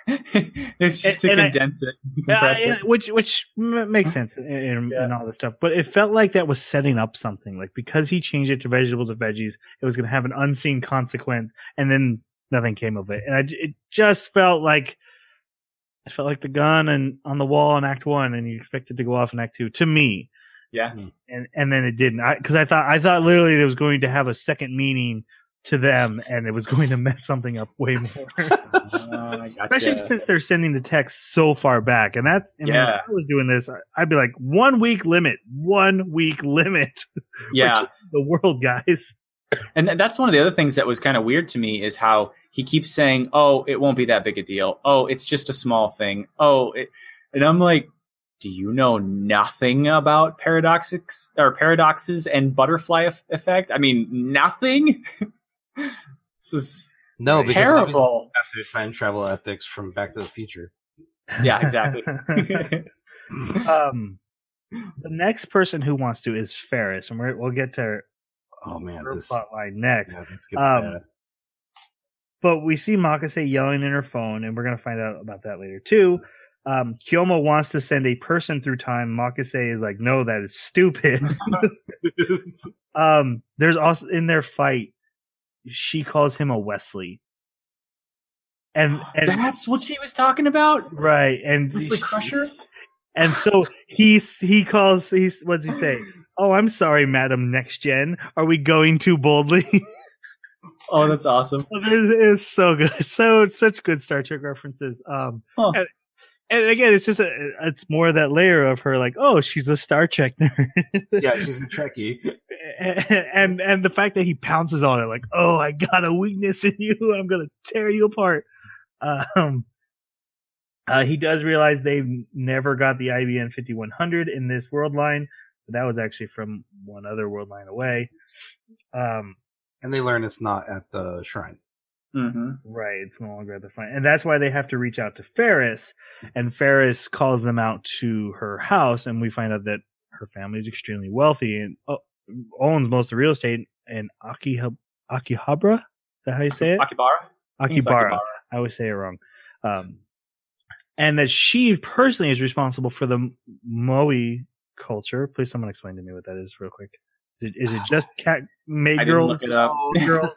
It's just to condense it. Compress it. Which makes sense in all this stuff. But it felt like that was setting up something. Like, because he changed it to vegetables to veggies, it was going to have an unseen consequence, and then nothing came of it. And it just felt like... It felt like the gun on the wall in Act 1, and you expected to go off in Act 2. To me. Yeah. And then it didn't. Because I thought literally it was going to have a second meaning to them, and it was going to mess something up way more. Especially since they're sending the text so far back. And that's, if I was doing this, I'd be like, 1 week limit. 1 week limit. Yeah. The world, guys. And that's one of the other things that was kind of weird to me is how he keeps saying, oh, it won't be that big a deal. Oh, it's just a small thing. And I'm like, do you know nothing about paradoxes and butterfly effect? I mean, nothing? This is because terrible. After time travel ethics from Back to the Future. Yeah, exactly. The next person who wants to is Ferris, and we'll get to her plot line next. Yeah, this gets bad. But we see Makase yelling in her phone, and we're going to find out about that later too. Kiyoma wants to send a person through time. Makase is like, no, that is stupid. There's also, in their fight, she calls him a Wesley. And that's what she was talking about? Right. And Wesley Crusher? And so what's he say? Oh, I'm sorry, Madam Next Gen. Are we going too boldly? Oh, that's awesome. It is so good. Such good Star Trek references. And again, it's just it's more that layer of her like, oh, she's a Star Trek nerd. Yeah, she's a Trekkie. And the fact that he pounces on it like, oh, I got a weakness in you. I'm going to tear you apart. He does realize they've never got the IBM 5100 in this world line. But that was actually from one other world line away. And they learn it's not at the shrine. Mm-hmm. Right, it's no longer at the front. And that's why they have to reach out to Ferris, and Ferris calls them out to her house, and we find out that her family is extremely wealthy and owns most of the real estate in Akihabara? Is that how you say it? Akibara. I always say it wrong. And that she personally is responsible for the Moe culture. Please someone explain to me what that is real quick. Is it just maid girls? Look it up. Girls?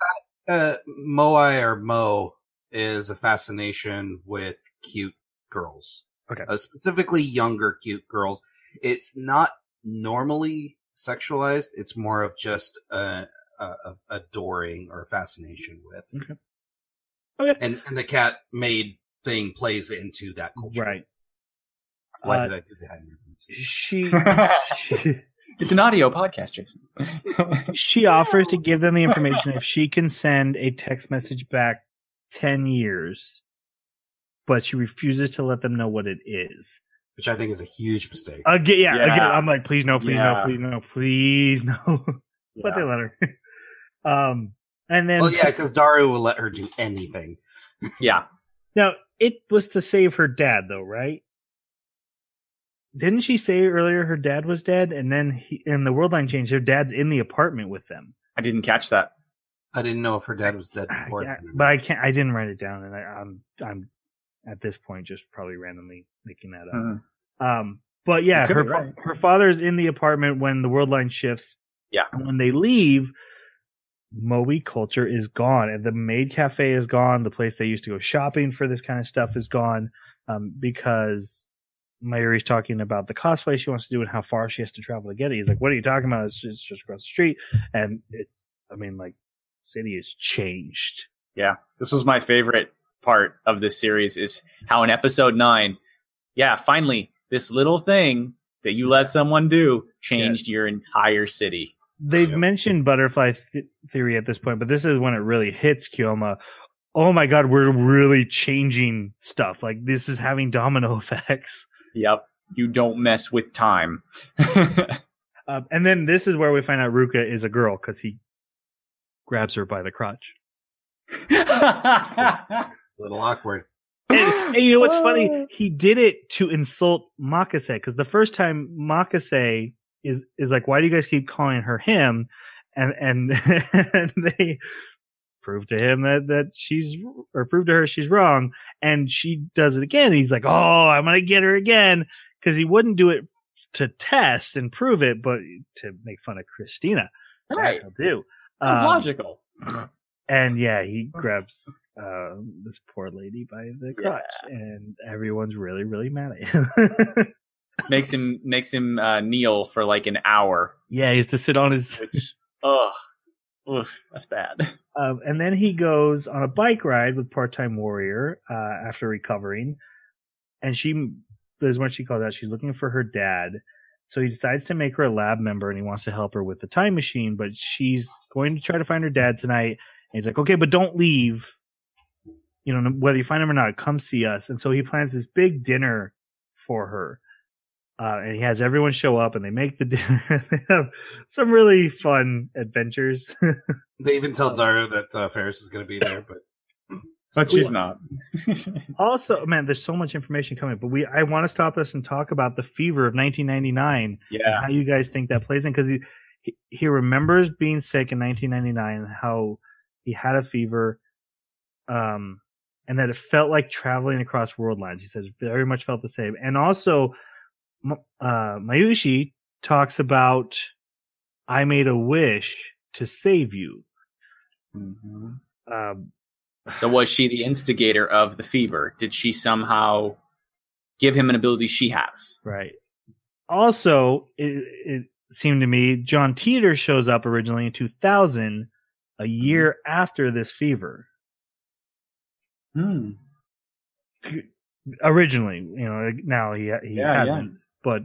Moai or Mo is a fascination with cute girls. Okay. Specifically younger cute girls. It's not normally sexualized. It's more of just a adoring or fascination with. Okay. And the cat made thing plays into that culture. Right. Why did I do that? She It's an audio podcast, Jason. she offers to give them the information if she can send a text message back 10 years, but she refuses to let them know what it is. Which I think is a huge mistake. Again, I'm like, please no, please no, please no, please no. But they let her. And then, because Daru will let her do anything. Yeah. Now it was to save her dad, though, right? Didn't she say earlier her dad was dead, and then in the world line change, her dad's in the apartment with them? I didn't catch that. I didn't know if her dad was dead before. But I can't. I didn't write it down, and I'm at this point just probably randomly making that up. But yeah, her father's in the apartment when the world line shifts. Yeah. And when they leave, Moe culture is gone, and the maid cafe is gone. The place they used to go shopping for this kind of stuff is gone, because Mayuri's talking about the cosplay she wants to do and how far she has to travel to get it. He's like, "What are you talking about? It's just across the street." And city has changed. Yeah, this was my favorite part of this series is how in episode 9, finally, this little thing that you let someone do changed your entire city. They've mentioned butterfly theory at this point, but this is when it really hits Kyoma. Oh my god, we're really changing stuff. Like, this is having domino effects. Yep, you don't mess with time. And then this is where we find out Ruka is a girl, because he grabs her by the crotch. A little awkward. And you know what's funny? He did it to insult Makase, because the first time Makase is like, "Why do you guys keep calling her him?" And they prove to him that prove to her she's wrong, and she does it again. He's like, "Oh, I'm gonna get her again," because he wouldn't do it to test and prove it, but to make fun of Christina. Right. He'll do. That's logical. And he grabs this poor lady by the crotch, and everyone's really, really mad at him. makes him kneel for like an hour. Yeah, he has to sit on his. That's bad. And then he goes on a bike ride with Part-Time Warrior after recovering, and there's what she calls out. She's looking for her dad, so he decides to make her a lab member, and he wants to help her with the time machine. But she's going to try to find her dad tonight. And he's like, "Okay, but don't leave. Whether you find him or not, come see us." And so he plans this big dinner for her. And he has everyone show up, and they make the dinner. They have some really fun adventures. They even tell Daru that Ferris is going to be there, but she's not. Also, man, there's so much information coming, but I want to stop this and talk about the fever of 1999. Yeah. And how you guys think that plays in, because he remembers being sick in 1999 and how he had a fever, and that it felt like traveling across world lines. He says very much felt the same. And also, Mayushi talks about, "I made a wish to save you." Mm-hmm. So was she the instigator of the fever? Did she somehow give him an ability she has? Right. Also, it seemed to me John Teeter shows up originally in 2000, a year after this fever. Originally, now he hasn't. But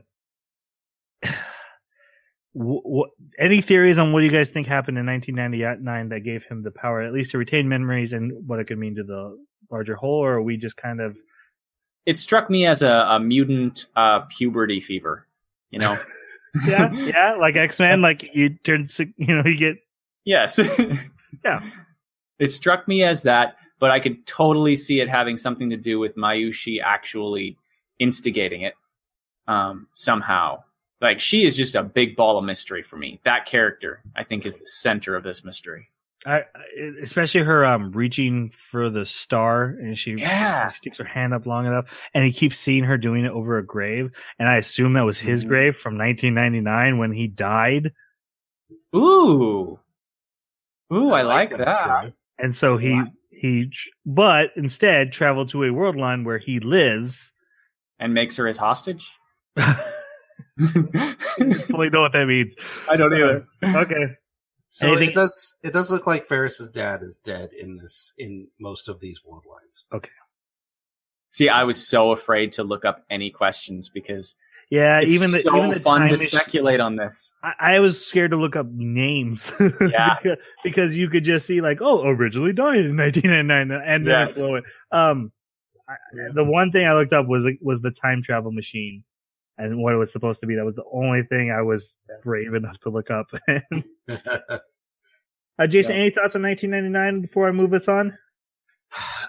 any theories on what you guys think happened in 1999 that gave him the power, at least to retain memories, and what it could mean to the larger whole? Or are we just kind of? It struck me as a mutant puberty fever. Yeah, like X-Men, like you turn, you get. Yes. Yeah. It struck me as that, but I could totally see it having something to do with Mayushi actually instigating it somehow. Like, she is just a big ball of mystery for me. That character, I think, is the center of this mystery. Especially her reaching for the star, and she sticks her hand up long enough, and he keeps seeing her doing it over a grave, and I assume that was his grave from 1999 when he died. Ooh, I like that. And so but instead traveled to a world line where he lives. And makes her his hostage? I don't fully know what that means. I don't either. Okay. So Anything- it does look like Ferris's dad is dead in most of these world lines. Okay. See, I was so afraid to look up any questions because Yeah, it's even the fun time to machine- speculate on this. I was scared to look up names. Yeah. because you could just see like, oh, originally died in 1999, and then Yes. it's the one thing I looked up was the time travel machine and what it was supposed to be. That was the only thing I was brave enough to look up. Jason, any thoughts on 1999 before I move us on?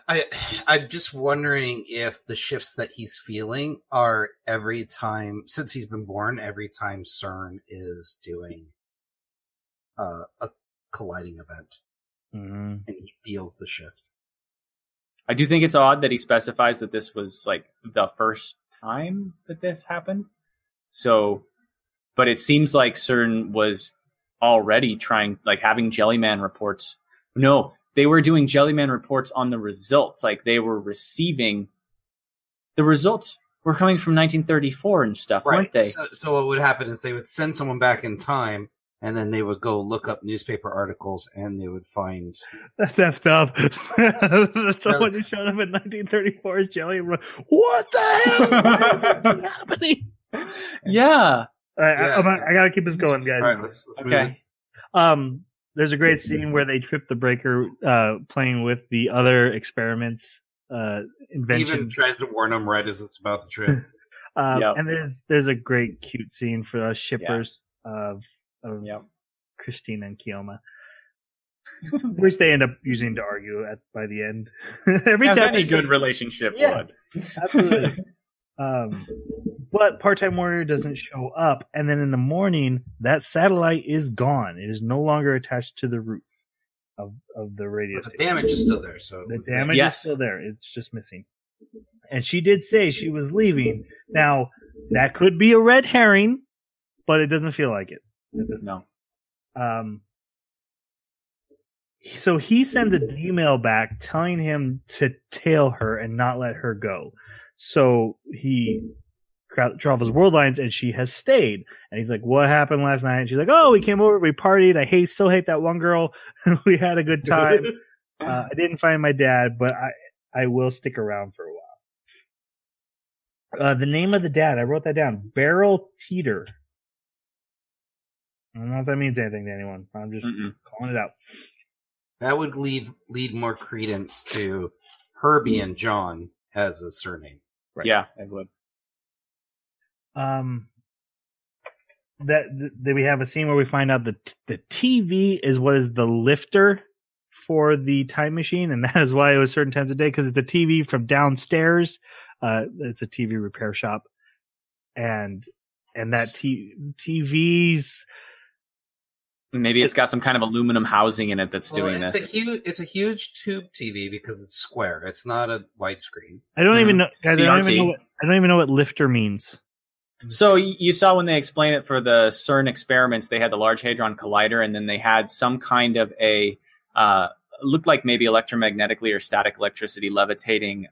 I'm just wondering if the shifts that he's feeling are every time, since he's been born, every time CERN is doing a colliding event. Mm-hmm. And he feels the shift. I do think it's odd that he specifies that this was like the first time that this happened. So, but it seems like CERN was already trying, like having Jellyman reports. No, they were doing Jellyman reports on the results. Like they were receiving the results were coming from 1934 and stuff, weren't they? So what would happen is they would send someone back in time, and then they would go look up newspaper articles, and they would find... That's effed up. Someone who showed up in 1934 is Jelly. What the hell? What is happening? Yeah. All right, I gotta keep this going, guys. All right, let's move Okay. it. There's a great scene where they trip the breaker, playing with the other experiments, inventions. Even tries to warn them right as it's about to trip. Yep. And there's a great cute scene for us shippers of Yep. Christina and Kioma, which they end up using to argue by the end. Every As time any they good say- relationship Yeah. would. Absolutely. But Part-Time Warrior doesn't show up, and then in the morning, that satellite is gone. It is no longer attached to the roof of the radio But the station. damage is still there. So The damage Yes. is still there. It's just missing. And she did say she was leaving. Now, that could be a red herring, but it doesn't feel like it. No. So he sends an email back telling him to tail her and not let her go. So he travels world lines and she has stayed. And he's like, what happened last night? And she's like, oh, we came over, we partied. I still hate that one girl. We had a good time. I didn't find my dad, but I will stick around for a while. The name of the dad, I wrote that down. Beryl Teeter. I don't know if that means anything to anyone. I'm just calling it out. that would lead more credence to Herbie and John as a surname. Right. Yeah, it would. That we have a scene where we find out that the TV is what is the lifter for the time machine, and that is why it was certain times of day, because it's the TV from downstairs. It's a TV repair shop, and that TV's Maybe it's got some kind of aluminum housing in it that's doing it's this. It's a huge tube TV because it's square. It's not a widescreen. I don't even know, guys. CRT. I don't even know what lifter means. So you saw when they explained it for the CERN experiments, they had the Large Hadron Collider, and then they had some kind of a looked like maybe electromagnetically or static electricity levitating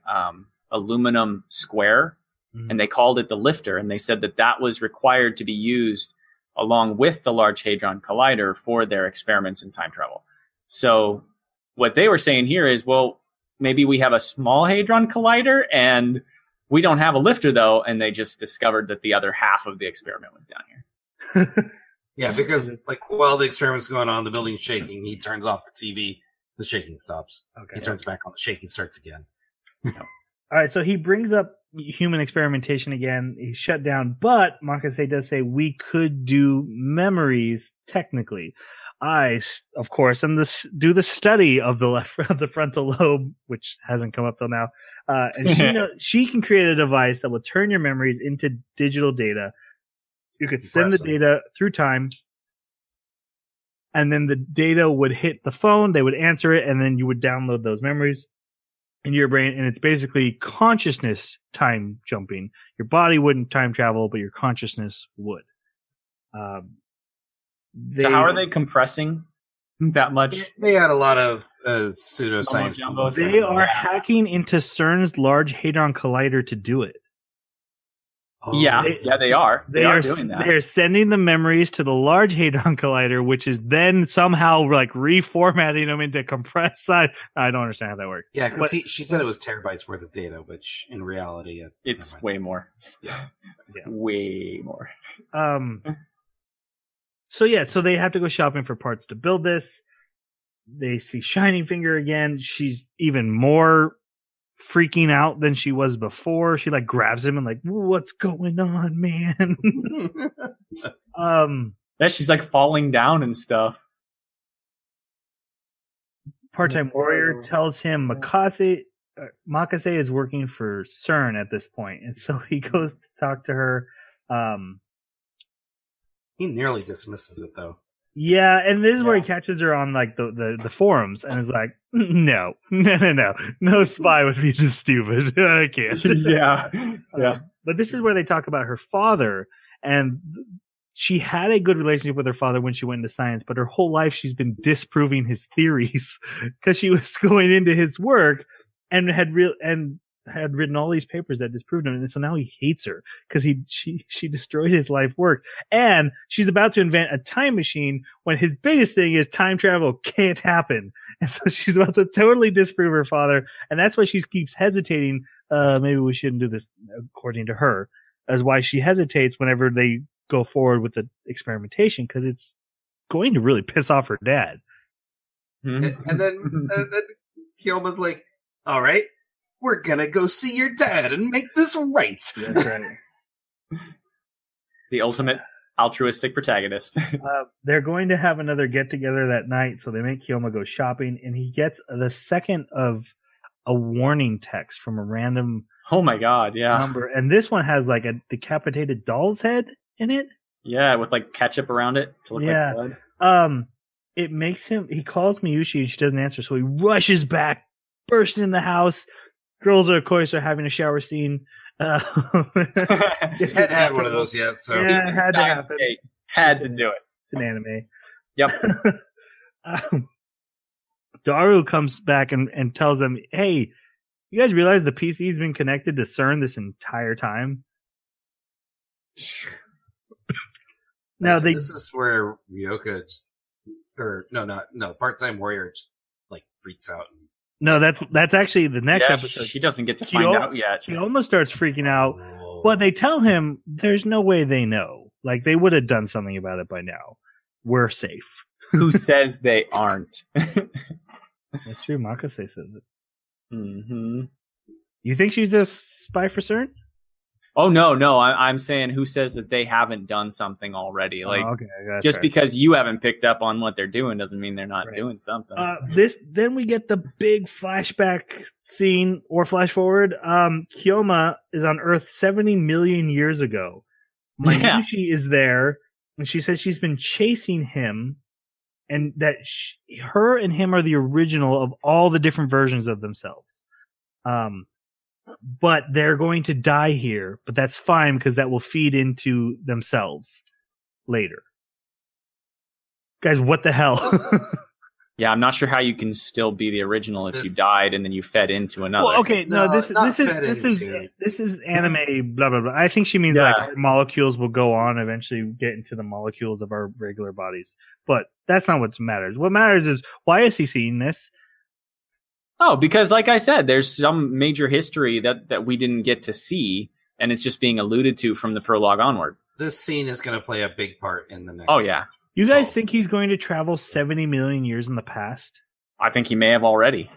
aluminum square, and they called it the lifter, and they said that was required to be used along with the Large Hadron Collider for their experiments in time travel. So what they were saying here is, well, maybe we have a small Hadron Collider and we don't have a lifter though, and they just discovered that the other half of the experiment was down here. Yeah, because like while the experiment's going on, the building's shaking. He turns off the TV, the shaking stops. Okay. He turns back on, the shaking starts again. All right, so he brings up human experimentation again. He's shut down, but Makase does say we could do memories technically. I, of course, do the study of the frontal lobe, which hasn't come up till now. And she can create a device that will turn your memories into digital data. You could send the data through time, and then the data would hit the phone. They would answer it, and then you would download those memories into your brain. And it's basically consciousness time jumping. Your body wouldn't time travel, but your consciousness would. So how are they compressing that much? They had a lot of pseudoscience. They are hacking into CERN's Large Hadron Collider to do it. Yeah, they are. They are doing that. They're sending the memories to the Large Hadron Collider, which is then somehow like reformatting them into compressed size. I don't understand how that works. Yeah, because she said it was terabytes worth of data, which in reality it's way more. Yeah. Way more. So they have to go shopping for parts to build this. They see Shining Finger again. She's even more freaking out than she was before. She like grabs him and like, what's going on, man? Yeah, she's like falling down and stuff. Part-time warrior tells him Makase is working for CERN at this point, and so he goes to talk to her. He nearly dismisses it though. Yeah, and this is where he catches her on like the forums and is like, no spy would be this stupid. I can't. Yeah. But this is where they talk about her father, and she had a good relationship with her father when she went into science, but her whole life she's been disproving his theories because she was going into his work and had written all these papers that disproved him, and so now he hates her because she destroyed his life work, and she's about to invent a time machine when his biggest thing is time travel can't happen, and so she's about to totally disprove her father, and that's why she keeps hesitating. Maybe we shouldn't do this, according to her, as why she hesitates whenever they go forward with the experimentation, because it's going to really piss off her dad. And then Kyoma's like, all right, we're gonna go see your dad and make this right. That's right. The ultimate altruistic protagonist. They're going to have another get-together that night, so they make Kyoma go shopping, and he gets the second of a warning text from a random oh my god, yeah. number. And this one has like a decapitated doll's head in it. Yeah, with like ketchup around it to look like blood. It makes him, he calls Miyushi and she doesn't answer, so he rushes back, bursting in the house. Girls are, of course, having a shower scene. Hadn't had one of those yet, so yeah, it had to happen. Had to do it. It's an anime. Yep. Daru comes back and tells them, hey, you guys realize the PC's been connected to CERN this entire time? Now this is where Ryoka part-time warrior just, like, freaks out. No, that's actually the next episode. She doesn't get to find out yet. She almost starts freaking out, but they tell him there's no way they know. Like, they would have done something about it by now. We're safe. Who says they aren't? That's true. Makase says it. Mm-hmm. You think she's a spy for CERN? Oh, no. I'm saying who says that they haven't done something already. Like, okay, just because you haven't picked up on what they're doing doesn't mean they're not doing something. Then we get the big flashback scene, or flash forward. Kyoma is on Earth 70 million years ago. Mayushi is there, and she says she's been chasing him, and that her and him are the original of all the different versions of themselves. But they're going to die here, but that's fine because that will feed into themselves later. Guys, what the hell? Yeah, I'm not sure how you can still be the original if you died and then you fed into another. Well, okay, this is anime, blah blah blah. I think she means like our molecules will go on eventually get into the molecules of our regular bodies, but that's not what matters. What matters is why is he seeing this? Oh, because like I said, there's some major history that we didn't get to see, and it's just being alluded to from the prologue onward. This scene is going to play a big part in the next. Oh yeah. You guys think he's going to travel 70 million years in the past? I think he may have already.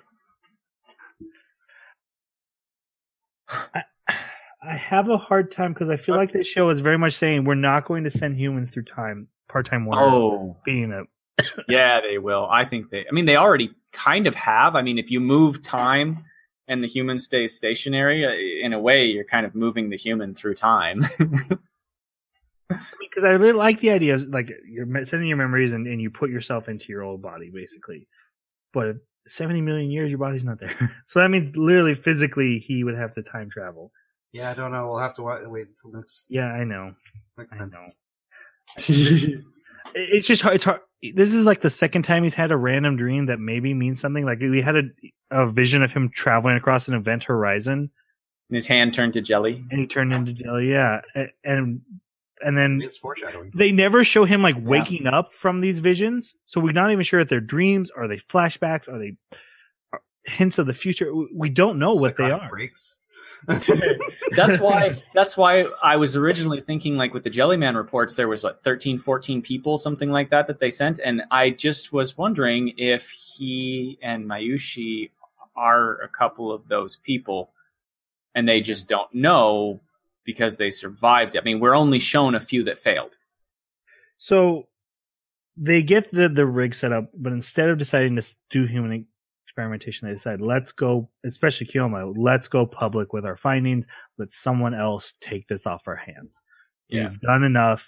I have a hard time because I feel like this show is very much saying we're not going to send humans through time. Part-time warrior being a... Yeah, they will. I think they already kind of have. I mean, if you move time and the human stays stationary, in a way, you're kind of moving the human through time. Because I really like the idea of like you're sending your memories and you put yourself into your old body, basically. But 70 million years, your body's not there. So that means literally, physically, he would have to time travel. Yeah, I don't know. We'll have to wait until next. Yeah, I know. Next time. I know. It's just hard. It's hard. This is like the second time he's had a random dream that maybe means something. Like we had a vision of him traveling across an event horizon And his hand turned to jelly. And he turned into jelly, yeah. And then It's foreshadowing. they never show him like waking up from these visions, so we're not even sure if they're dreams, are they flashbacks, are they hints of the future. We don't know what they are. Breaks. That's why I was originally thinking, like, with the Jellyman reports, there was 13, 14 people, something like that they sent, and I just was wondering if he and Mayushi are a couple of those people, and they just don't know because they survived it. I mean, we're only shown a few that failed. So they get the rig set up, but instead of deciding to do human experimentation, they decide, let's go, especially Kiyoma, let's go public with our findings. Let someone else take this off our hands. Yeah. We've done enough.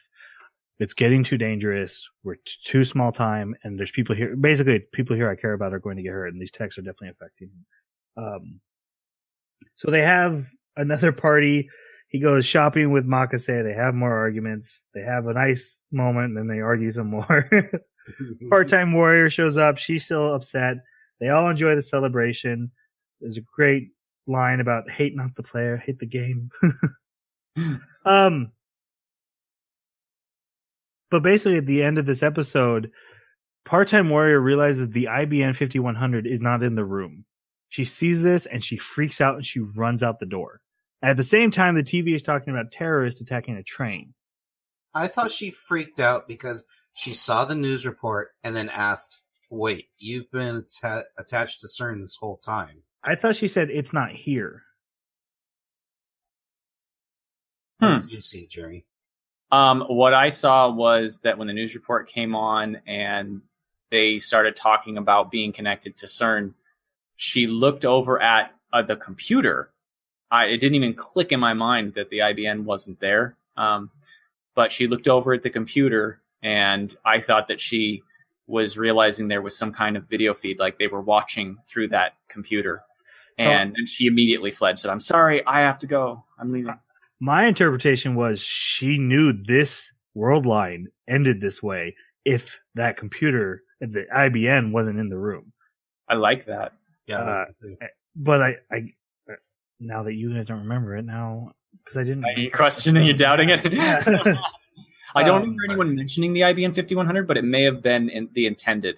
It's getting too dangerous. We're too small time, and there's people here. Basically, people here I care about are going to get hurt, and these texts are definitely affecting them. So they have another party. He goes shopping with Makase. They have more arguments. They have a nice moment, and then they argue some more. Part-time warrior shows up. She's still upset. They all enjoy the celebration. There's a great line about hate not the player, hate the game. But basically at the end of this episode, Part-Time Warrior realizes the IBN 5100 is not in the room. She sees this and she freaks out and she runs out the door. At the same time, the TV is talking about terrorists attacking a train. I thought she freaked out because she saw the news report and then asked, wait, you've been attached to CERN this whole time. I thought she said, it's not here. What did you see, Jerry? What I saw was that when the news report came on and they started talking about being connected to CERN, she looked over at the computer. It didn't even click in my mind that the IBN wasn't there. But she looked over at the computer, and I thought that she was realizing there was some kind of video feed, like they were watching through that computer. And then she immediately fled, said, I'm sorry, I have to go. I'm leaving. My interpretation was she knew this world line ended this way if that computer, if the IBN wasn't in the room. I like that. Yeah. But I now that you guys don't remember it now, because I didn't. Are you questioning, you doubting it? Yeah. I don't remember anyone mentioning the IBN 5100, but it may have been the intended.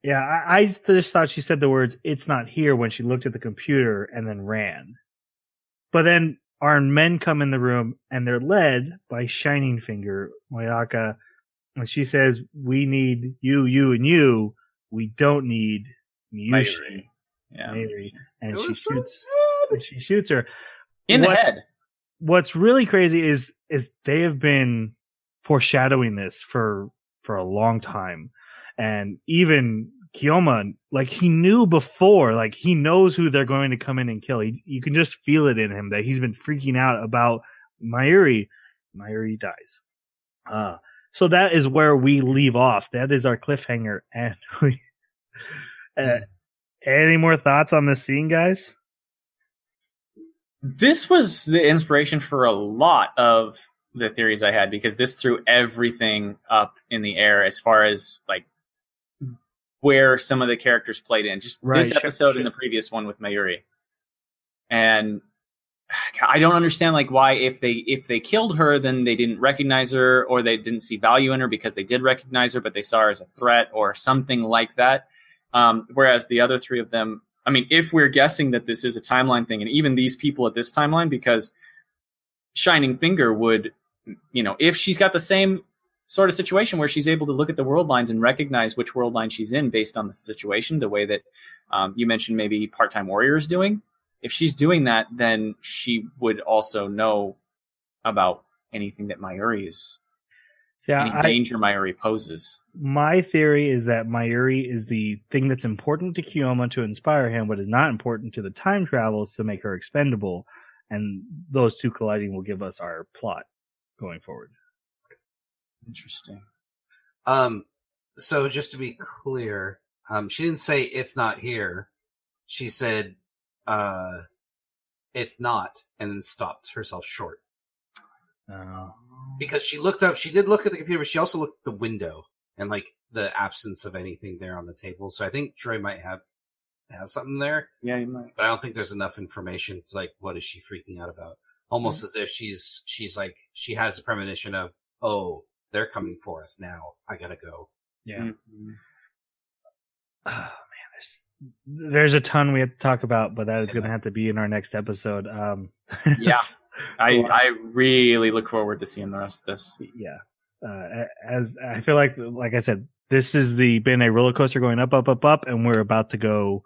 Yeah, I just thought she said the words, it's not here, when she looked at the computer and then ran. But then our men come in the room, and they're led by Shining Finger, Moyaka, and she says, we need you, you, and you. We don't need Miyushi. Yeah. Mayuri. And she shoots her. In the head. What's really crazy is they have been foreshadowing this for a long time. And even Kiyoma, like, he knew before, like, he knows who they're going to come in and kill. You can just feel it in him that he's been freaking out about Mayuri. Mayuri dies. So that is where we leave off. That is our cliffhanger. And we, any more thoughts on this scene, guys? This was the inspiration for a lot of the theories I had, because this threw everything up in the air as far as, like, where some of the characters played in. Just right, this episode and the previous one with Mayuri. And I don't understand, like, why if they killed her, then they didn't recognize her, or they didn't see value in her because they did recognize her, but they saw her as a threat or something like that. Whereas the other three of them, I mean, if we're guessing that this is a timeline thing, and even these people at this timeline, because Shining Finger would, if she's got the same sort of situation where she's able to look at the world lines and recognize which world line she's in based on the situation, the way that you mentioned maybe Part-Time Warrior is doing. If she's doing that, then she would also know about anything that Mayuri is, any danger Mayuri poses. My theory is that Mayuri is the thing that's important to Kiyoma to inspire him, but is not important to the time travels to make her expendable. And those two colliding will give us our plot going forward. Interesting. So just to be clear, she didn't say it's not here. She said, it's not, and then stopped herself short. Because she did look at the computer, but she also looked at the window and, like, the absence of anything there on the table. So I think Troy might have have something there. Yeah, you might. But I don't think there's enough information to like, what is she freaking out about? Almost as if she's like, she has a premonition of, oh, they're coming for us now. I gotta go. Yeah. Mm-hmm. Oh man, there's a ton we have to talk about, but that is going to have to be in our next episode. Yeah, I really look forward to seeing the rest of this. Yeah, as I feel like I said, this has been a roller coaster going up, up, up, up, and we're about to go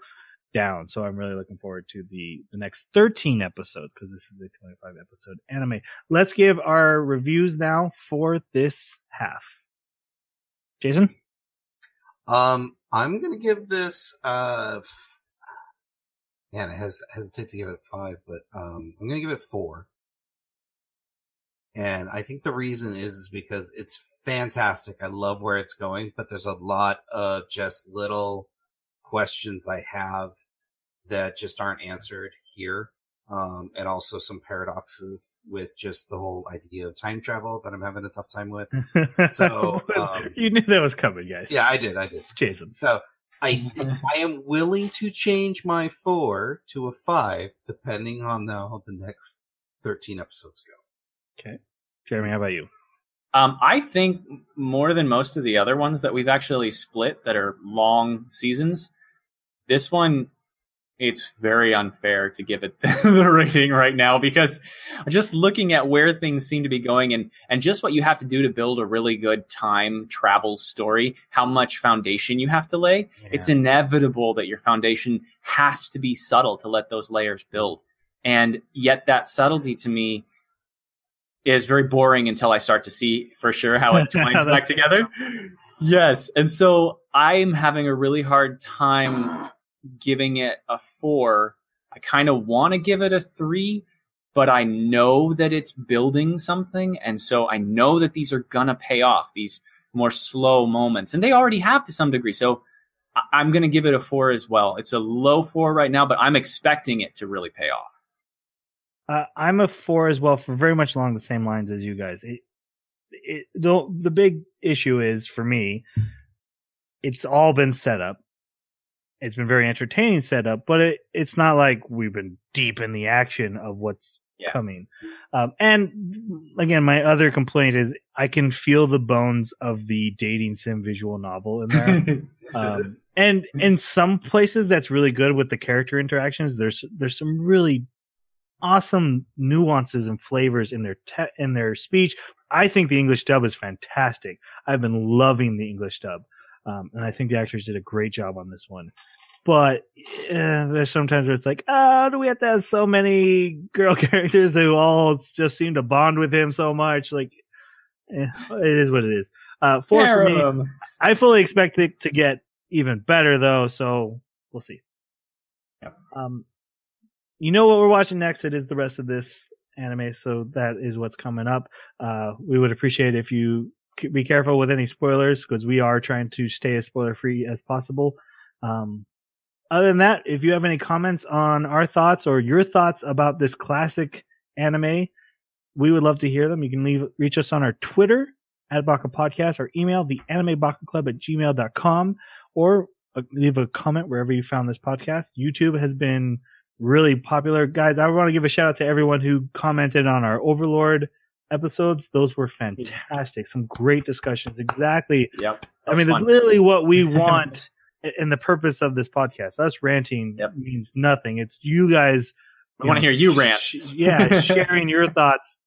down. So I'm really looking forward to the next 13 episodes, because this is a 25 episode anime. Let's give our reviews now for this half. Jason? I'm gonna give this, man, I hesitate to give it 5, but, I'm gonna give it 4. And I think the reason is because it's fantastic. I love where it's going, but there's a lot of just little questions I have that just aren't answered here. And also some paradoxes with just the whole idea of time travel that I'm having a tough time with. So, you knew that was coming, guys. Yeah, I did. Jason. So I think I am willing to change my 4 to a 5, depending on how the next 13 episodes go. Okay. Jeremy, how about you? I think more than most of the other ones that we've actually split that are long seasons, this one, it's very unfair to give it the rating right now, because just looking at where things seem to be going and just what you have to do to build a really good time travel story, how much foundation you have to lay, it's inevitable that your foundation has to be subtle to let those layers build. And yet that subtlety to me is very boring until I start to see for sure how it joins back together. Yes. And so I'm having a really hard time giving it a 4. I kind of want to give it a 3, but I know that it's building something. And so I know that these are going to pay off, these more slow moments. And they already have to some degree. So I'm going to give it a 4 as well. It's a low 4 right now, but I'm expecting it to really pay off. I'm a 4 as well, for very much along the same lines as you guys. The big issue is, for me, it's all been set up. It's been very entertaining setup, but it's not like we've been deep in the action of what's coming. And again, my other complaint is I can feel the bones of the dating sim visual novel in there. And in some places that's really good with the character interactions. There's some really awesome nuances and flavors in their speech. I think the English dub is fantastic. I've been loving the English dub. And I think the actors did a great job on this one. But there's sometimes where it's like, oh, do we have to have so many girl characters who all just seem to bond with him so much? Like, it is what it is. 4 for me. I fully expect it to get even better, though, so we'll see. Yep. You know what we're watching next? It is the rest of this anime, so that is what's coming up. We would appreciate if you be careful with any spoilers, because we are trying to stay as spoiler free as possible. Other than that, if you have any comments on our thoughts or your thoughts about this classic anime, we would love to hear them. You can reach us on our Twitter at Baka Podcast, or email the animebakaclub@gmail.com, or leave a comment wherever you found this podcast. YouTube has been really popular. Guys, I want to give a shout out to everyone who commented on our Overlord episodes. Those were fantastic. Some great discussions. Exactly. Yep. I mean, it's literally what we want in the purpose of this podcast. Us ranting means nothing. It's you guys. I want to hear you rant. Sharing your thoughts,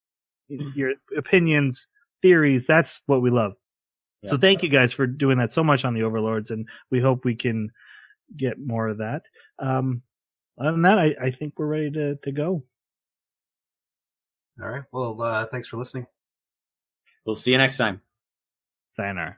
your opinions, theories. That's what we love. Yep. So thank you guys for doing that so much on the Overlords, and we hope we can get more of that. Other than that, I think we're ready to go. All right. Well, thanks for listening. We'll see you next time. Sayonara.